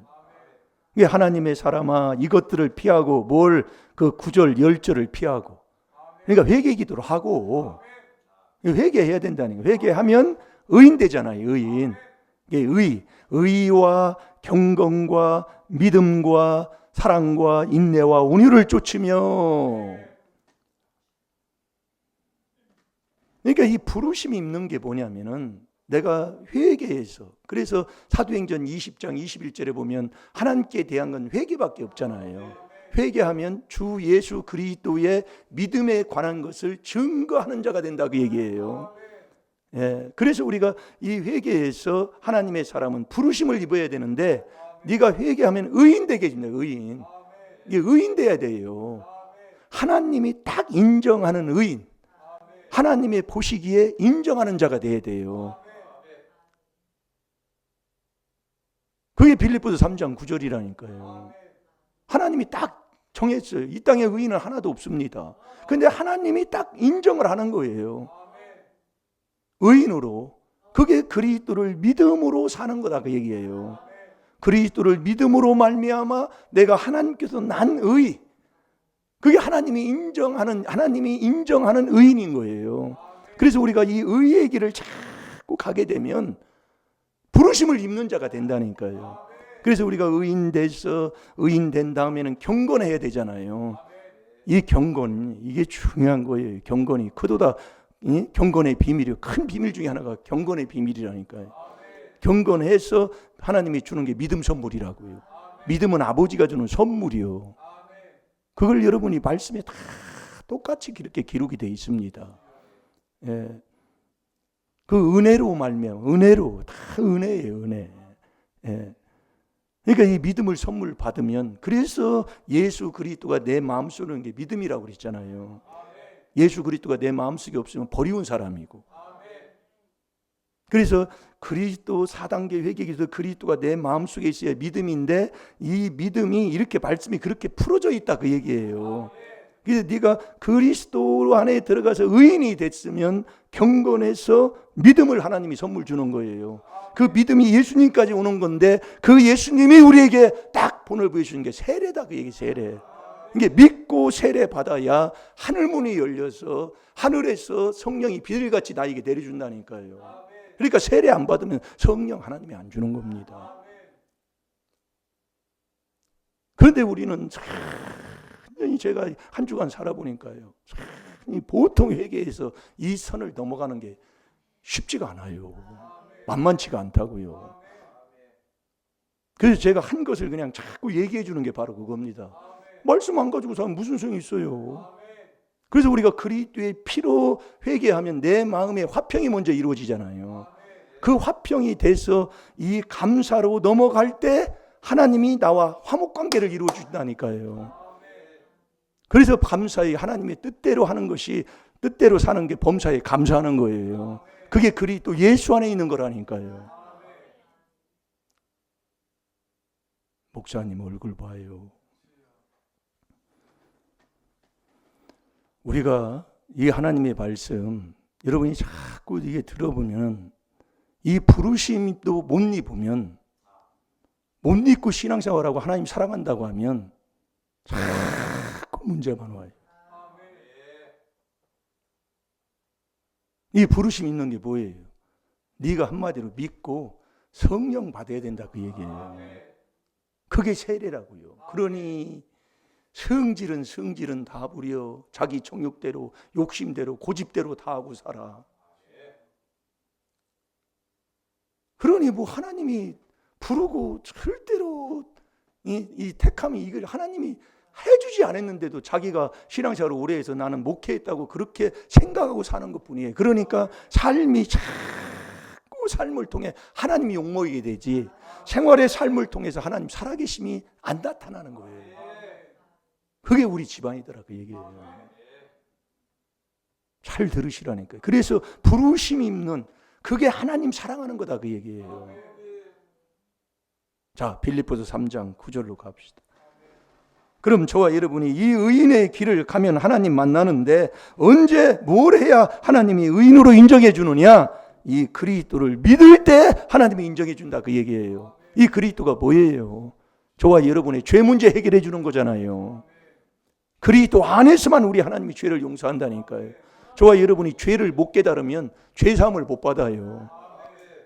이게 하나님의 사람아 이것들을 피하고 뭘 그 9절 10절을 피하고 그러니까 회개 기도를 하고 회개해야 된다는 거예요. 회개하면 의인 되잖아요. 의인. 이게 의와 경건과 믿음과 사랑과 인내와 온유를 쫓으며 그러니까 이 부르심이 있는 게 뭐냐면은 내가 회개해서 그래서 사도행전 20장 21절에 보면 하나님께 대한 건 회개밖에 없잖아요. 회개하면 주 예수 그리스도의 믿음에 관한 것을 증거하는 자가 된다 그 얘기예요. 예, 그래서 우리가 이 회개에서 하나님의 사람은 부르심을 입어야 되는데 네가 회개하면 의인 되게 해준다. 의인. 이게 의인 돼야 돼요. 하나님이 딱 인정하는 의인. 하나님의 보시기에 인정하는 자가 돼야 돼요. 그게 빌립보서 3장 9절이라니까요. 하나님이 딱 정했어요. 이 땅에 의인은 하나도 없습니다. 그런데 하나님이 딱 인정을 하는 거예요. 의인으로. 그게 그리스도를 믿음으로 사는 거다 그 얘기예요. 그리스도를 믿음으로 말미암아 내가 하나님께서 난 의. 그게 하나님이 인정하는 의인인 거예요. 그래서 우리가 이 의의 길을 자꾸 가게 되면 부르심을 입는 자가 된다니까요. 그래서 우리가 의인 된 다음에는 경건해야 되잖아요. 이 경건 이게 중요한 거예요. 경건이 그보다 경건의 비밀이요. 큰 비밀 중에 하나가 경건의 비밀이라니까요. 경건해서 하나님이 주는 게 믿음 선물이라고요. 믿음은 아버지가 주는 선물이요. 그걸 여러분이 말씀에 다 똑같이 이렇게 기록이 되어 있습니다. 예. 그 은혜로 말미암아 은혜로 다 은혜예요. 은혜. 예. 그러니까 이 믿음을 선물 받으면 그래서 예수 그리스도가 내 마음속에 있는 게 믿음이라고 그랬잖아요. 예수 그리스도가 내 마음속에 없으면 버리운 사람이고 그래서 그리스도 4단계 회개에서 그리스도가 내 마음속에 있어야 믿음인데 이 믿음이 이렇게 말씀이 그렇게 풀어져 있다 그 얘기예요. 그래서 네가 그리스도 안에 들어가서 의인이 됐으면 경건해서 믿음을 하나님이 선물 주는 거예요. 그 믿음이 예수님까지 오는 건데 그 예수님이 우리에게 딱 본을 보여주는 게 세례다 그 얘기 세례. 이게 믿고 세례 받아야 하늘문이 열려서 하늘에서 성령이 비둘기같이 나에게 내려준다니까요. 그러니까 세례 안 받으면 성령 하나님이 안 주는 겁니다. 그런데 우리는 제가 한 주간 살아보니까요. 보통 회개에서 이 선을 넘어가는 게 쉽지가 않아요. 만만치가 않다고요. 그래서 제가 한 것을 그냥 자꾸 얘기해 주는 게 바로 그겁니다. 말씀 안 가지고 사면 무슨 소용이 있어요. 그래서 우리가 그리스도의 피로 회개하면 내 마음의 화평이 먼저 이루어지잖아요. 그 화평이 돼서 이 감사로 넘어갈 때 하나님이 나와 화목관계를 이루어 주신다니까요. 그래서 감사히 하나님의 뜻대로 하는 것이 뜻대로 사는 게 범사에 감사하는 거예요. 그게 그리스도 예수 안에 있는 거라니까요. 목사님 얼굴 봐요. 우리가 이 하나님의 말씀 여러분이 자꾸 이게 들어보면 이 부르심도 못 입으면 못 입고 신앙생활하고 하나님 사랑한다고 하면 자꾸 문제만 와요. 이 부르심 있는 게 뭐예요? 네가 한마디로 믿고 성령 받아야 된다 그 얘기예요. 그게 세례라고요. 그러니 성질은 다 부려 자기 정욕대로 욕심대로 고집대로 다 하고 살아. 그러니 뭐 하나님이 부르고 절대로 이 택함이 이걸 하나님이 해주지 않았는데도 자기가 신앙생활을 오래 해서 나는 목회했다고 그렇게 생각하고 사는 것뿐이에요. 그러니까 삶이 자꾸 삶을 통해 하나님이 욕먹이게 되지 생활의 삶을 통해서 하나님 살아계심이 안 나타나는 거예요. 그게 우리 집안이더라 그 얘기예요. 잘 들으시라니까요. 그래서 부르심 있는 그게 하나님 사랑하는 거다 그 얘기예요. 자, 빌립보서 3장 9절로 갑시다. 그럼 저와 여러분이 이 의인의 길을 가면 하나님 만나는데 언제 뭘 해야 하나님이 의인으로 인정해 주느냐? 이 그리스도를 믿을 때 하나님이 인정해 준다 그 얘기예요. 이 그리스도가 뭐예요? 저와 여러분의 죄 문제 해결해 주는 거잖아요. 그리스도 안에서만 우리 하나님이 죄를 용서한다니까요. 저와 여러분이 죄를 못 깨달으면 죄 사함을 못 받아요.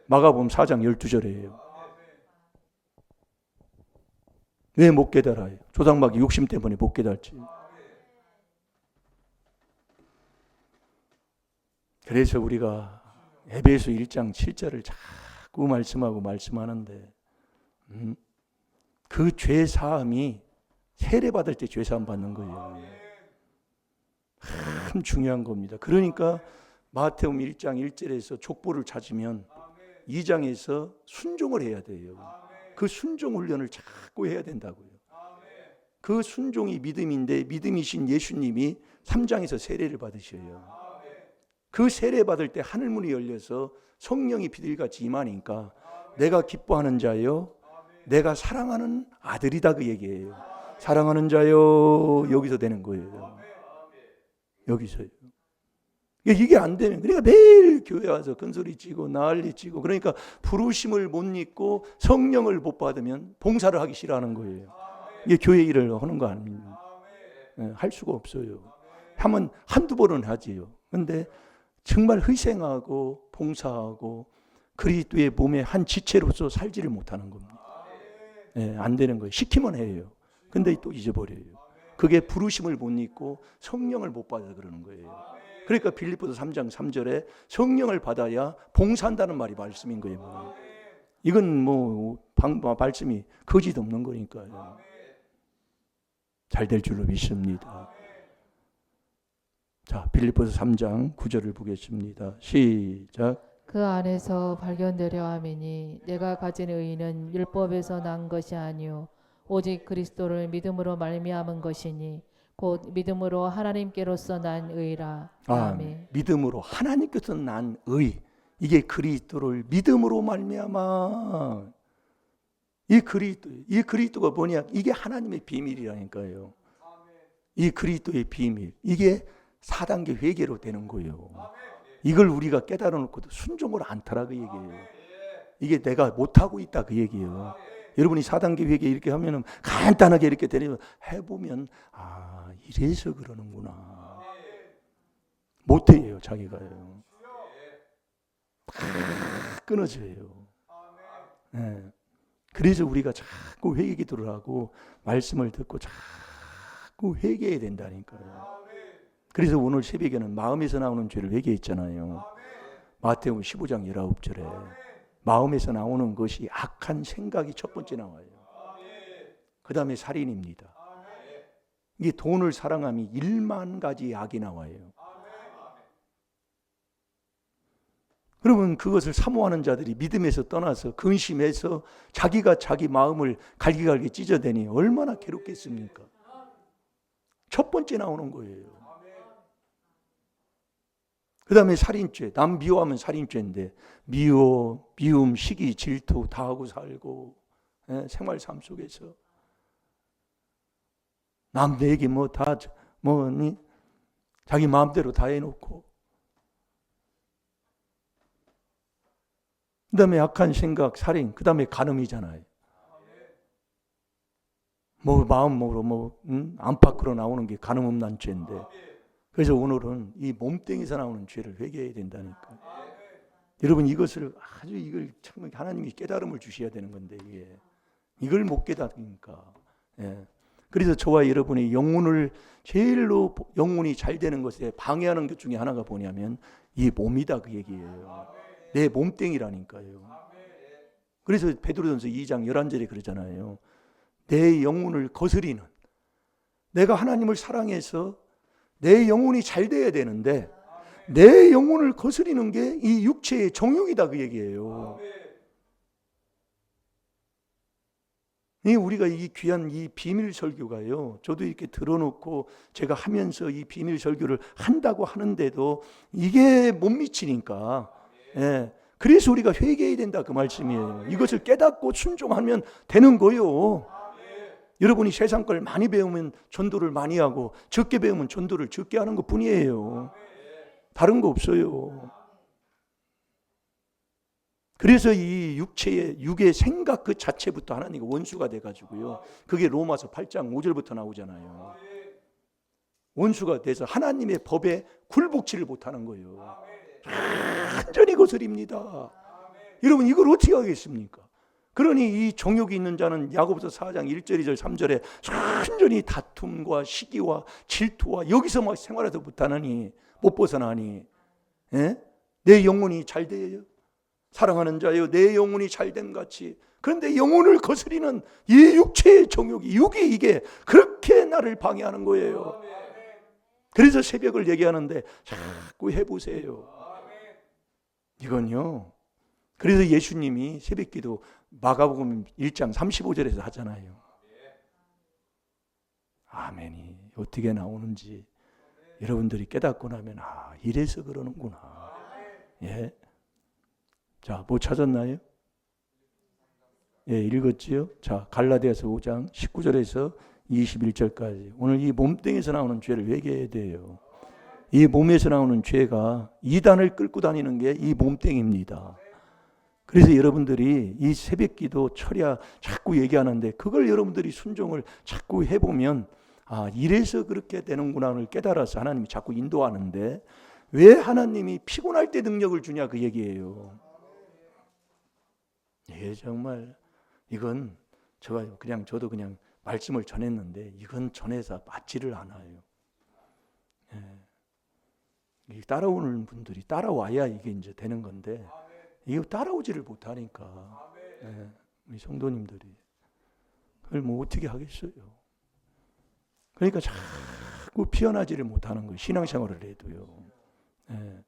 마가복음 4장 12절이에요. 왜 못 깨달아요? 조상마귀 욕심 때문에 못 깨달지. 그래서 우리가 에베소 1장 7절을 자꾸 말씀하는데 그 죄 사함이 세례 받을 때 죄 사함 받는 거예요. 참 중요한 겁니다. 그러니까 마태복음 1장 1절에서 족보를 찾으면 2장에서 순종을 해야 돼요. 그 순종 훈련을 자꾸 해야 된다고요. 그 순종이 믿음인데 믿음이신 예수님이 3장에서 세례를 받으셔요. 그 세례 받을 때 하늘문이 열려서 성령이 비둘기같이 임하니까 내가 기뻐하는 자요 내가 사랑하는 아들이다 그 얘기예요. 사랑하는 자요 여기서 되는 거예요. 여기서요. 이게 안 되면 그러니까 매일 교회 와서 큰소리 치고 난리 치고 그러니까 부르심을 못 잊고 성령을 못 받으면 봉사를 하기 싫어하는 거예요. 이게 교회 일을 하는 거 아닙니다. 할 수가 없어요. 하면 한두 번은 하지요. 그런데 정말 희생하고 봉사하고 그리스도의 몸의 한 지체로서 살지를 못하는 겁니다. 안 되는 거예요. 시키면 해요. 근데 또 잊어버려요. 그게 부르심을 못 잊고 성령을 못 받아서 그러는 거예요. 그러니까 빌립보서 3장 3절에 성령을 받아야 봉사한다는 말이 말씀인 거예요. 이건 말씀이 거짓 없는 거니까요. 잘 될 줄로 믿습니다. 자, 빌립보서 3장 9절을 보겠습니다. 시작. 그 안에서 발견되려 함이니 내가 가진 의는 율법에서 난 것이 아니요 오직 그리스도를 믿음으로 말미암은 것이니 곧 믿음으로 하나님께로서 난 의라. 아멘. 믿음으로 하나님께서 난 의. 이게 그리스도를 믿음으로 말미암아. 이 그리스도가 뭐냐? 이게 하나님의 비밀이라니까요. 이 그리스도의 비밀. 이게 4단계 회개로 되는 거예요. 이걸 우리가 깨달아 놓고도 순종을 안 타라 그 얘기예요. 이게 내가 못하고 있다 그 얘기예요. 여러분이 4단계 회개 이렇게 하면은 간단하게 이렇게 되면 해보면 이래서 그러는구나. 못해요 자기가요. 끊어져요. 그래서 우리가 자꾸 회개 기도를 하고 말씀을 듣고 자꾸 회개해야 된다니까요. 그래서 오늘 새벽에는 마음에서 나오는 죄를 회개했잖아요. 마태복음 15장 19절에 마음에서 나오는 것이 악한 생각이 첫 번째 나와요. 그 다음에 살인입니다. 이게 돈을 사랑함이 1만 가지 악이 나와요. 그러면 그것을 사모하는 자들이 믿음에서 떠나서 근심해서 자기가 자기 마음을 갈기갈기 찢어대니 얼마나 괴롭겠습니까? 첫 번째 나오는 거예요. 그 다음에 살인죄, 남 미워하면 살인죄인데 미움, 시기, 질투 다 하고 살고 생활 삶 속에서 남 내게 자기 마음대로 다 해놓고 그 다음에 악한 생각, 살인, 그 다음에 간음이잖아요. 마음으로 안팎으로 나오는 게 간음 없는 죄인데 그래서 오늘은 이 몸뚱이에서 나오는 죄를 회개해야 된다니까. 여러분 이걸 참 하나님이 깨달음을 주셔야 되는 건데 이걸 못 깨달으니까. 그래서 저와 여러분의 제일로 영혼이 잘 되는 것에 방해하는 것 중에 하나가 뭐냐면 이 몸이다 그 얘기예요. 내 몸뚱이라니까요. 그래서 베드로전서 2장 11절에 그러잖아요. 내 영혼을 거스리는 내가 하나님을 사랑해서 내 영혼이 잘 돼야 되는데 내 영혼을 거스리는 게 이 육체의 정욕이다 그 얘기예요. 우리가 이 귀한 이 비밀 설교가요, 저도 이렇게 들어놓고 제가 하면서 이 비밀 설교를 한다고 하는데도 이게 못 미치니까, 예, 그래서 우리가 회개해야 된다 그 말씀이에요. 이것을 깨닫고 순종하면 되는 거요. 여러분이 세상 걸 많이 배우면 전도를 많이 하고 적게 배우면 전도를 적게 하는 것 뿐이에요. 다른 거 없어요. 그래서 이 육의 생각 그 자체부터 하나님과 원수가 돼가지고요. 그게 로마서 8장 5절부터 나오잖아요. 원수가 돼서 하나님의 법에 굴복치를 못하는 거예요. 완전히 거슬립니다. 여러분 이걸 어떻게 하겠습니까? 그러니 이 정욕이 있는 자는 야고보서 4장 1절 2절 3절에 완전히 다툼과 시기와 질투와 여기서 막 생활해서 못하느니 못 벗어나니, 예? 내 영혼이 잘 돼요. 사랑하는 자여 내 영혼이 잘됨 같이. 그런데 영혼을 거스리는 이 육체의 정욕이, 육이 이게 그렇게 나를 방해하는 거예요. 그래서 새벽을 얘기하는데 자꾸 해보세요. 이건요, 그래서 예수님이 새벽기도 마가복음 1장 35절에서 하잖아요. 아멘이 어떻게 나오는지 여러분들이 깨닫고 나면 이래서 그러는구나. 예. 자, 뭐 찾았나요? 예, 읽었지요? 자, 갈라디아서 5장 19절에서 21절까지. 오늘 이 몸뚱에서 나오는 죄를 회개해야 돼요. 이 몸에서 나오는 죄가 이단을 끌고 다니는 게 이 몸뚱입니다. 그래서 여러분들이 이 새벽기도 철야 자꾸 얘기하는데 그걸 여러분들이 순종을 자꾸 해보면 이래서 그렇게 되는구나를 깨달아서 하나님이 자꾸 인도하는데, 왜 하나님이 피곤할 때 능력을 주냐 그 얘기예요. 예, 정말 이건 저도 그냥 말씀을 전했는데 이건 전해서 맞지를 않아요. 예. 따라오는 분들이 따라와야 이게 이제 되는 건데 이거 따라오지를 못하니까, 예, 우리 성도님들이 그걸 뭐 어떻게 하겠어요. 그러니까 자꾸 피어나지를 못하는 거예요. 신앙생활을 해도요. 예.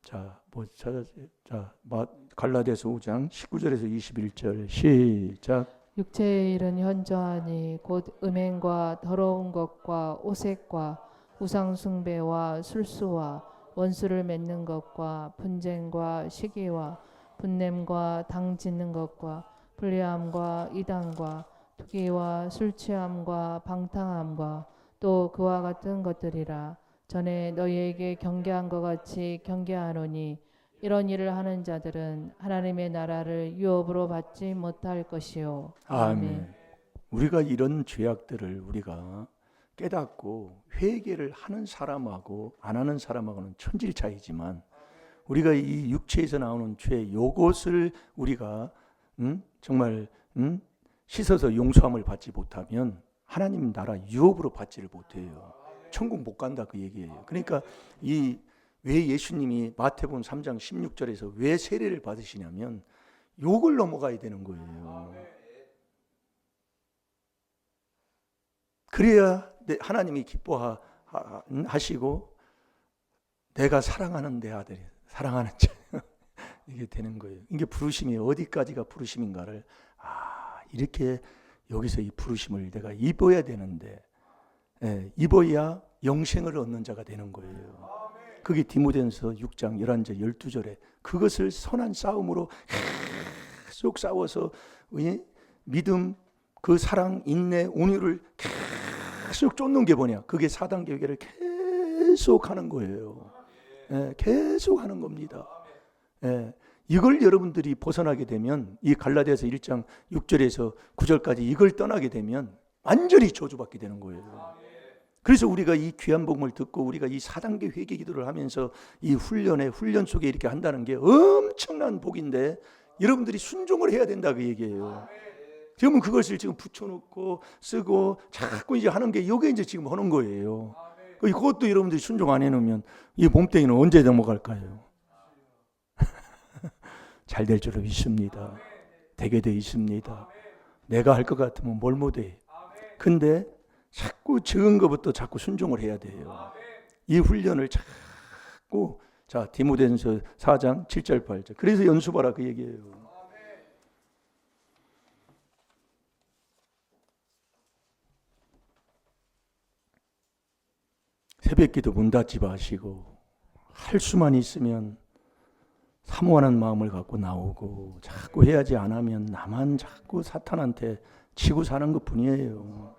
자, 뭐 찾았어요? 자, 갈라디아서 5장 19절에서 21절 시작. 육체의 일은 현저하니 곧 음행과 더러운 것과 오색과 우상 숭배와 술수와 원수를 맺는 것과 분쟁과 시기와 분냄과 당 짓는 것과 불리함과 이단과 투기와 술 취함과 방탕함과 또 그와 같은 것들이라. 전에 너희에게 경계한 것 같이 경계하노니 이런 일을 하는 자들은 하나님의 나라를 유업으로 받지 못할 것이요. 아멘. 우리가 이런 죄악들을 우리가 깨닫고 회개를 하는 사람하고 안 하는 사람하고는 천질 차이지만, 우리가 이 육체에서 나오는 죄 요것을 우리가 정말 씻어서 용서함을 받지 못하면 하나님 나라 유업으로 받지를 못해요. 천국 못 간다 그 얘기예요. 그러니까 왜 예수님이 마태복음 3장 16절에서 왜 세례를 받으시냐면 욕을 넘어가야 되는 거예요. 그래야 하나님이 기뻐하시고 내가 사랑하는 내 아들이 사랑하는 자 이게 되는 거예요. 이게 부르심이 어디까지가 부르심인가를 이렇게 여기서 이 부르심을 내가 입어야 되는데, 예, 입어야 영생을 얻는 자가 되는 거예요. 그게 디모데전서 6장 11절 12절에 그것을 선한 싸움으로 계속 싸워서 믿음, 그 사랑, 인내, 온유를 계속 쫓는 게 뭐냐? 그게 4단계 회개를 계속 하는 거예요. 예, 계속 하는 겁니다. 예, 이걸 여러분들이 벗어나게 되면 이 갈라디아서 1장 6절에서 9절까지 이걸 떠나게 되면 완전히 저주받게 되는 거예요. 그래서 우리가 이 귀한 복음을 듣고 우리가 이 4단계 회개 기도를 하면서 이 훈련 속에 이렇게 한다는 게 엄청난 복인데 여러분들이 순종을 해야 된다 그 얘기예요. 지금은 그것을 지금 붙여놓고 쓰고 자꾸 이제 하는 게 이게 이제 지금 하는 거예요. 그것도 여러분들이 순종 안 해놓으면 이 몸뚱이는 언제 넘어갈까요? 잘 될 줄로 믿습니다. 되게 돼 있습니다. 내가 할 것 같으면 뭘 못해. 근데 자꾸 적은 것부터 자꾸 순종을 해야 돼요. 이 훈련을 자꾸, 자, 디모데전서 4장 7절 8절. 그래서 연수하라 그 얘기예요. 새벽기도 문 닫지 마시고 할 수만 있으면 사모하는 마음을 갖고 나오고 자꾸 해야지 안 하면 나만 자꾸 사탄한테 치고 사는 것 뿐이에요.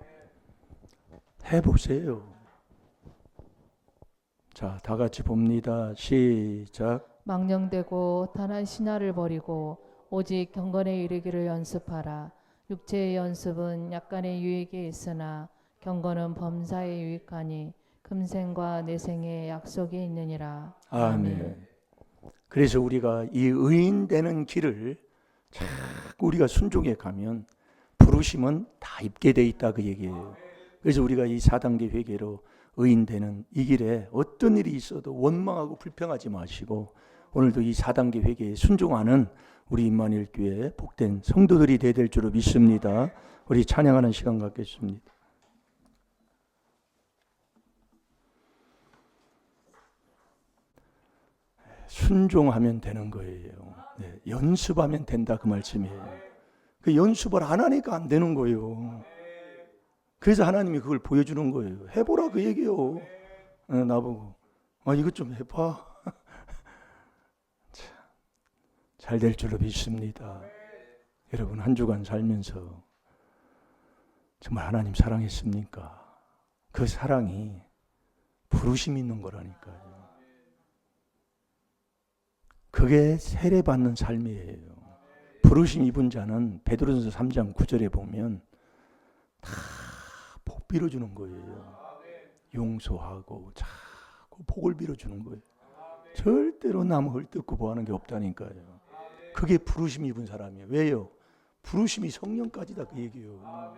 해보세요. 자, 다 같이 봅니다. 시작. 망령되고 단한 신화를 버리고 오직 경건에 이르기를 연습하라. 육체의 연습은 약간의 유익이 있으나 경건은 범사에 유익하니 금생과 내생에 약속이 있느니라. 아멘. 그래서 우리가 이 의인 되는 길을 자꾸 우리가 순종해 가면 부르심은 다 입게 돼 있다 그 얘기예요. 그래서 우리가 이 4단계 회개로 의인 되는 이 길에 어떤 일이 있어도 원망하고 불평하지 마시고 오늘도 이 4단계 회개에 순종하는 우리 임마누엘 교회 복된 성도들이 되야 될 줄로 믿습니다. 우리 찬양하는 시간 갖겠습니다. 순종하면 되는 거예요. 네, 연습하면 된다 그 말씀이에요. 그 연습을 안 하니까 안 되는 거예요. 그래서 하나님이 그걸 보여주는 거예요. 해보라 그 얘기요. 나보고 이것 좀 해봐. 잘 될 줄로 믿습니다. 여러분 한 주간 살면서 정말 하나님 사랑했습니까? 그 사랑이 부르심 있는 거라니까요. 그게 세례받는 삶이에요. 부르심 입은 자는 베드로전서 3장 9절에 보면 다 복 빌어주는 거예요. 용서하고 자꾸 복을 빌어주는 거예요. 절대로 남을 헐뜯고 보하는 게 없다니까요. 그게 부르심 입은 사람이에요. 왜요? 부르심이 성령까지다 그 얘기예요.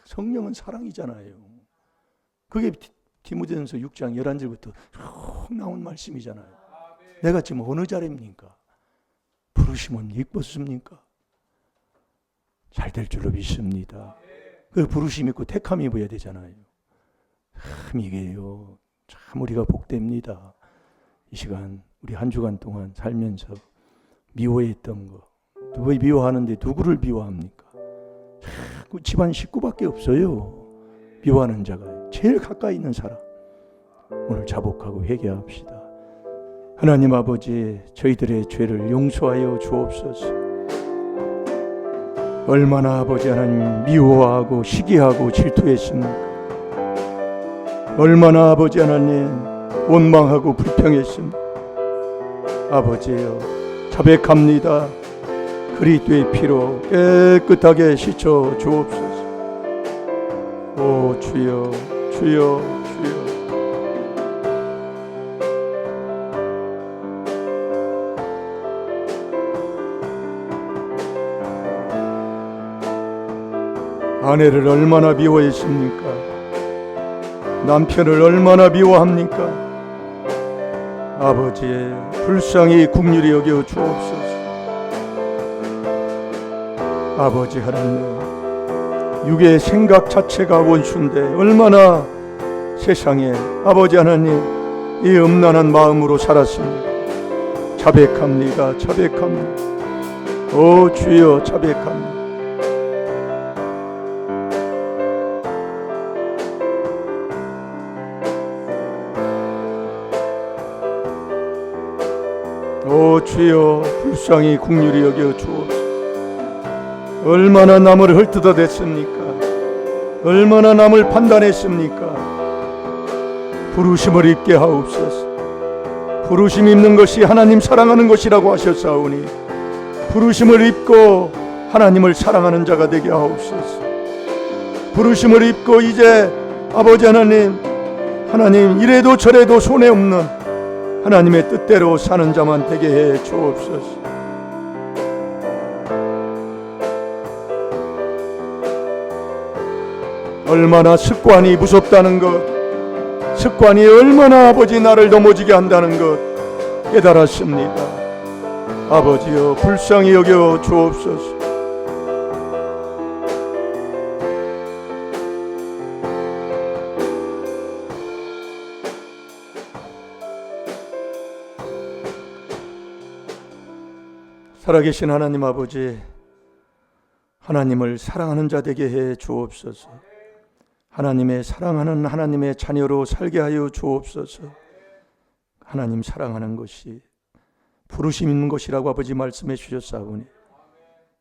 성령은 사랑이잖아요. 그게 디모데전서 6장 11절부터 쭉 나온 말씀이잖아요. 내가 지금 어느 자리입니까? 부르심은 이뻤습니까? 잘 될 줄로 믿습니다. 그 부르심 있고 택함 입어야 되잖아요. 참 이게요. 참 우리가 복됩니다. 이 시간 우리 한 주간 동안 살면서 미워했던 거. 누구 미워하는데 누구를 미워합니까? 자꾸 집안 식구밖에 없어요. 미워하는 자가 제일 가까이 있는 사람. 오늘 자복하고 회개합시다. 하나님 아버지, 저희들의 죄를 용서하여 주옵소서. 얼마나 아버지 하나님 미워하고 시기하고 질투했습니까? 얼마나 아버지 하나님 원망하고 불평했습니까? 아버지여, 자백합니다. 그리스도의 피로 깨끗하게 씻어 주옵소서. 오 주여, 주여, 주여. 아내를 얼마나 미워했습니까? 남편을 얼마나 미워합니까? 아버지의 불쌍히 긍휼히 여겨 주옵소서. 아버지 하나님, 육의 생각 자체가 원수인데 얼마나 세상에 아버지 하나님 이 음란한 마음으로 살았습니까? 자백합니다. 자백합니다. 오 주여, 자백합니다. 오 주여, 불쌍히 긍휼히 여겨 주옵소서. 얼마나 남을 헐뜯어댔습니까? 얼마나 남을 판단했습니까? 부르심을 입게 하옵소서. 부르심 입는 것이 하나님 사랑하는 것이라고 하셨사오니 부르심을 입고 하나님을 사랑하는 자가 되게 하옵소서. 부르심을 입고 이제 아버지 하나님, 하나님 이래도 저래도 손해 없는 하나님의 뜻대로 사는 자만 되게 해 주옵소서. 얼마나 습관이 무섭다는 것, 습관이 얼마나 아버지 나를 넘어지게 한다는 것 깨달았습니다. 아버지여, 불쌍히 여겨 주옵소서. 살아계신 하나님 아버지, 하나님을 사랑하는 자 되게 해 주옵소서. 하나님의 사랑하는 하나님의 자녀로 살게 하여 주옵소서. 하나님 사랑하는 것이 부르심 있는 것이라고 아버지 말씀해 주셨사오니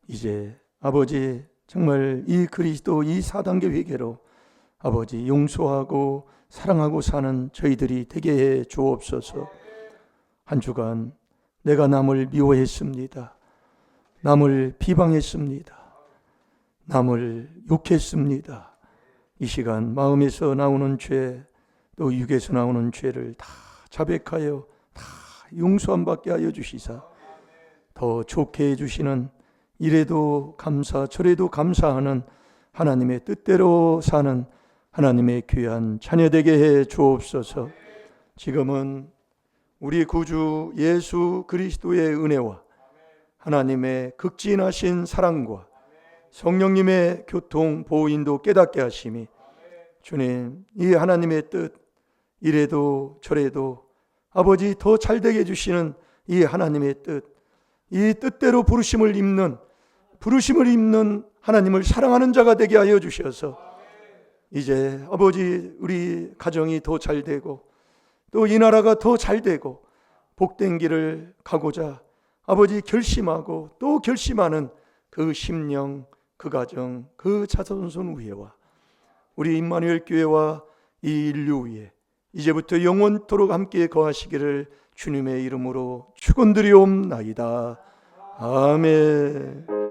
이제 아버지 정말 이 그리스도 이 4단계 회개로 아버지 용서하고 사랑하고 사는 저희들이 되게 해 주옵소서. 한 주간 내가 남을 미워했습니다. 남을 비방했습니다. 남을 욕했습니다. 이 시간 마음에서 나오는 죄, 또 육에서 나오는 죄를 다 자백하여 다 용서함 받게 하여 주시사 더 좋게 해주시는 이래도 감사 저래도 감사하는 하나님의 뜻대로 사는 하나님의 귀한 자녀되게 해 주옵소서. 지금은 우리 구주 예수 그리스도의 은혜와 하나님의 극진하신 사랑과 성령님의 교통 보호인도 깨닫게 하심이 주님 이 하나님의 뜻 이래도 저래도 아버지 더 잘되게 해주시는 이 하나님의 뜻 이 뜻대로 부르심을 입는 하나님을 사랑하는 자가 되게 하여 주셔서 이제 아버지 우리 가정이 더 잘되고 또 이 나라가 더 잘되고 복된 길을 가고자 아버지 결심하고 또 결심하는 그 심령 그 가정 그 자손 후예와 우리 임마누엘 교회와 이 인류 위에 이제부터 영원토록 함께 거하시기를 주님의 이름으로 축원드리옵나이다. 아멘.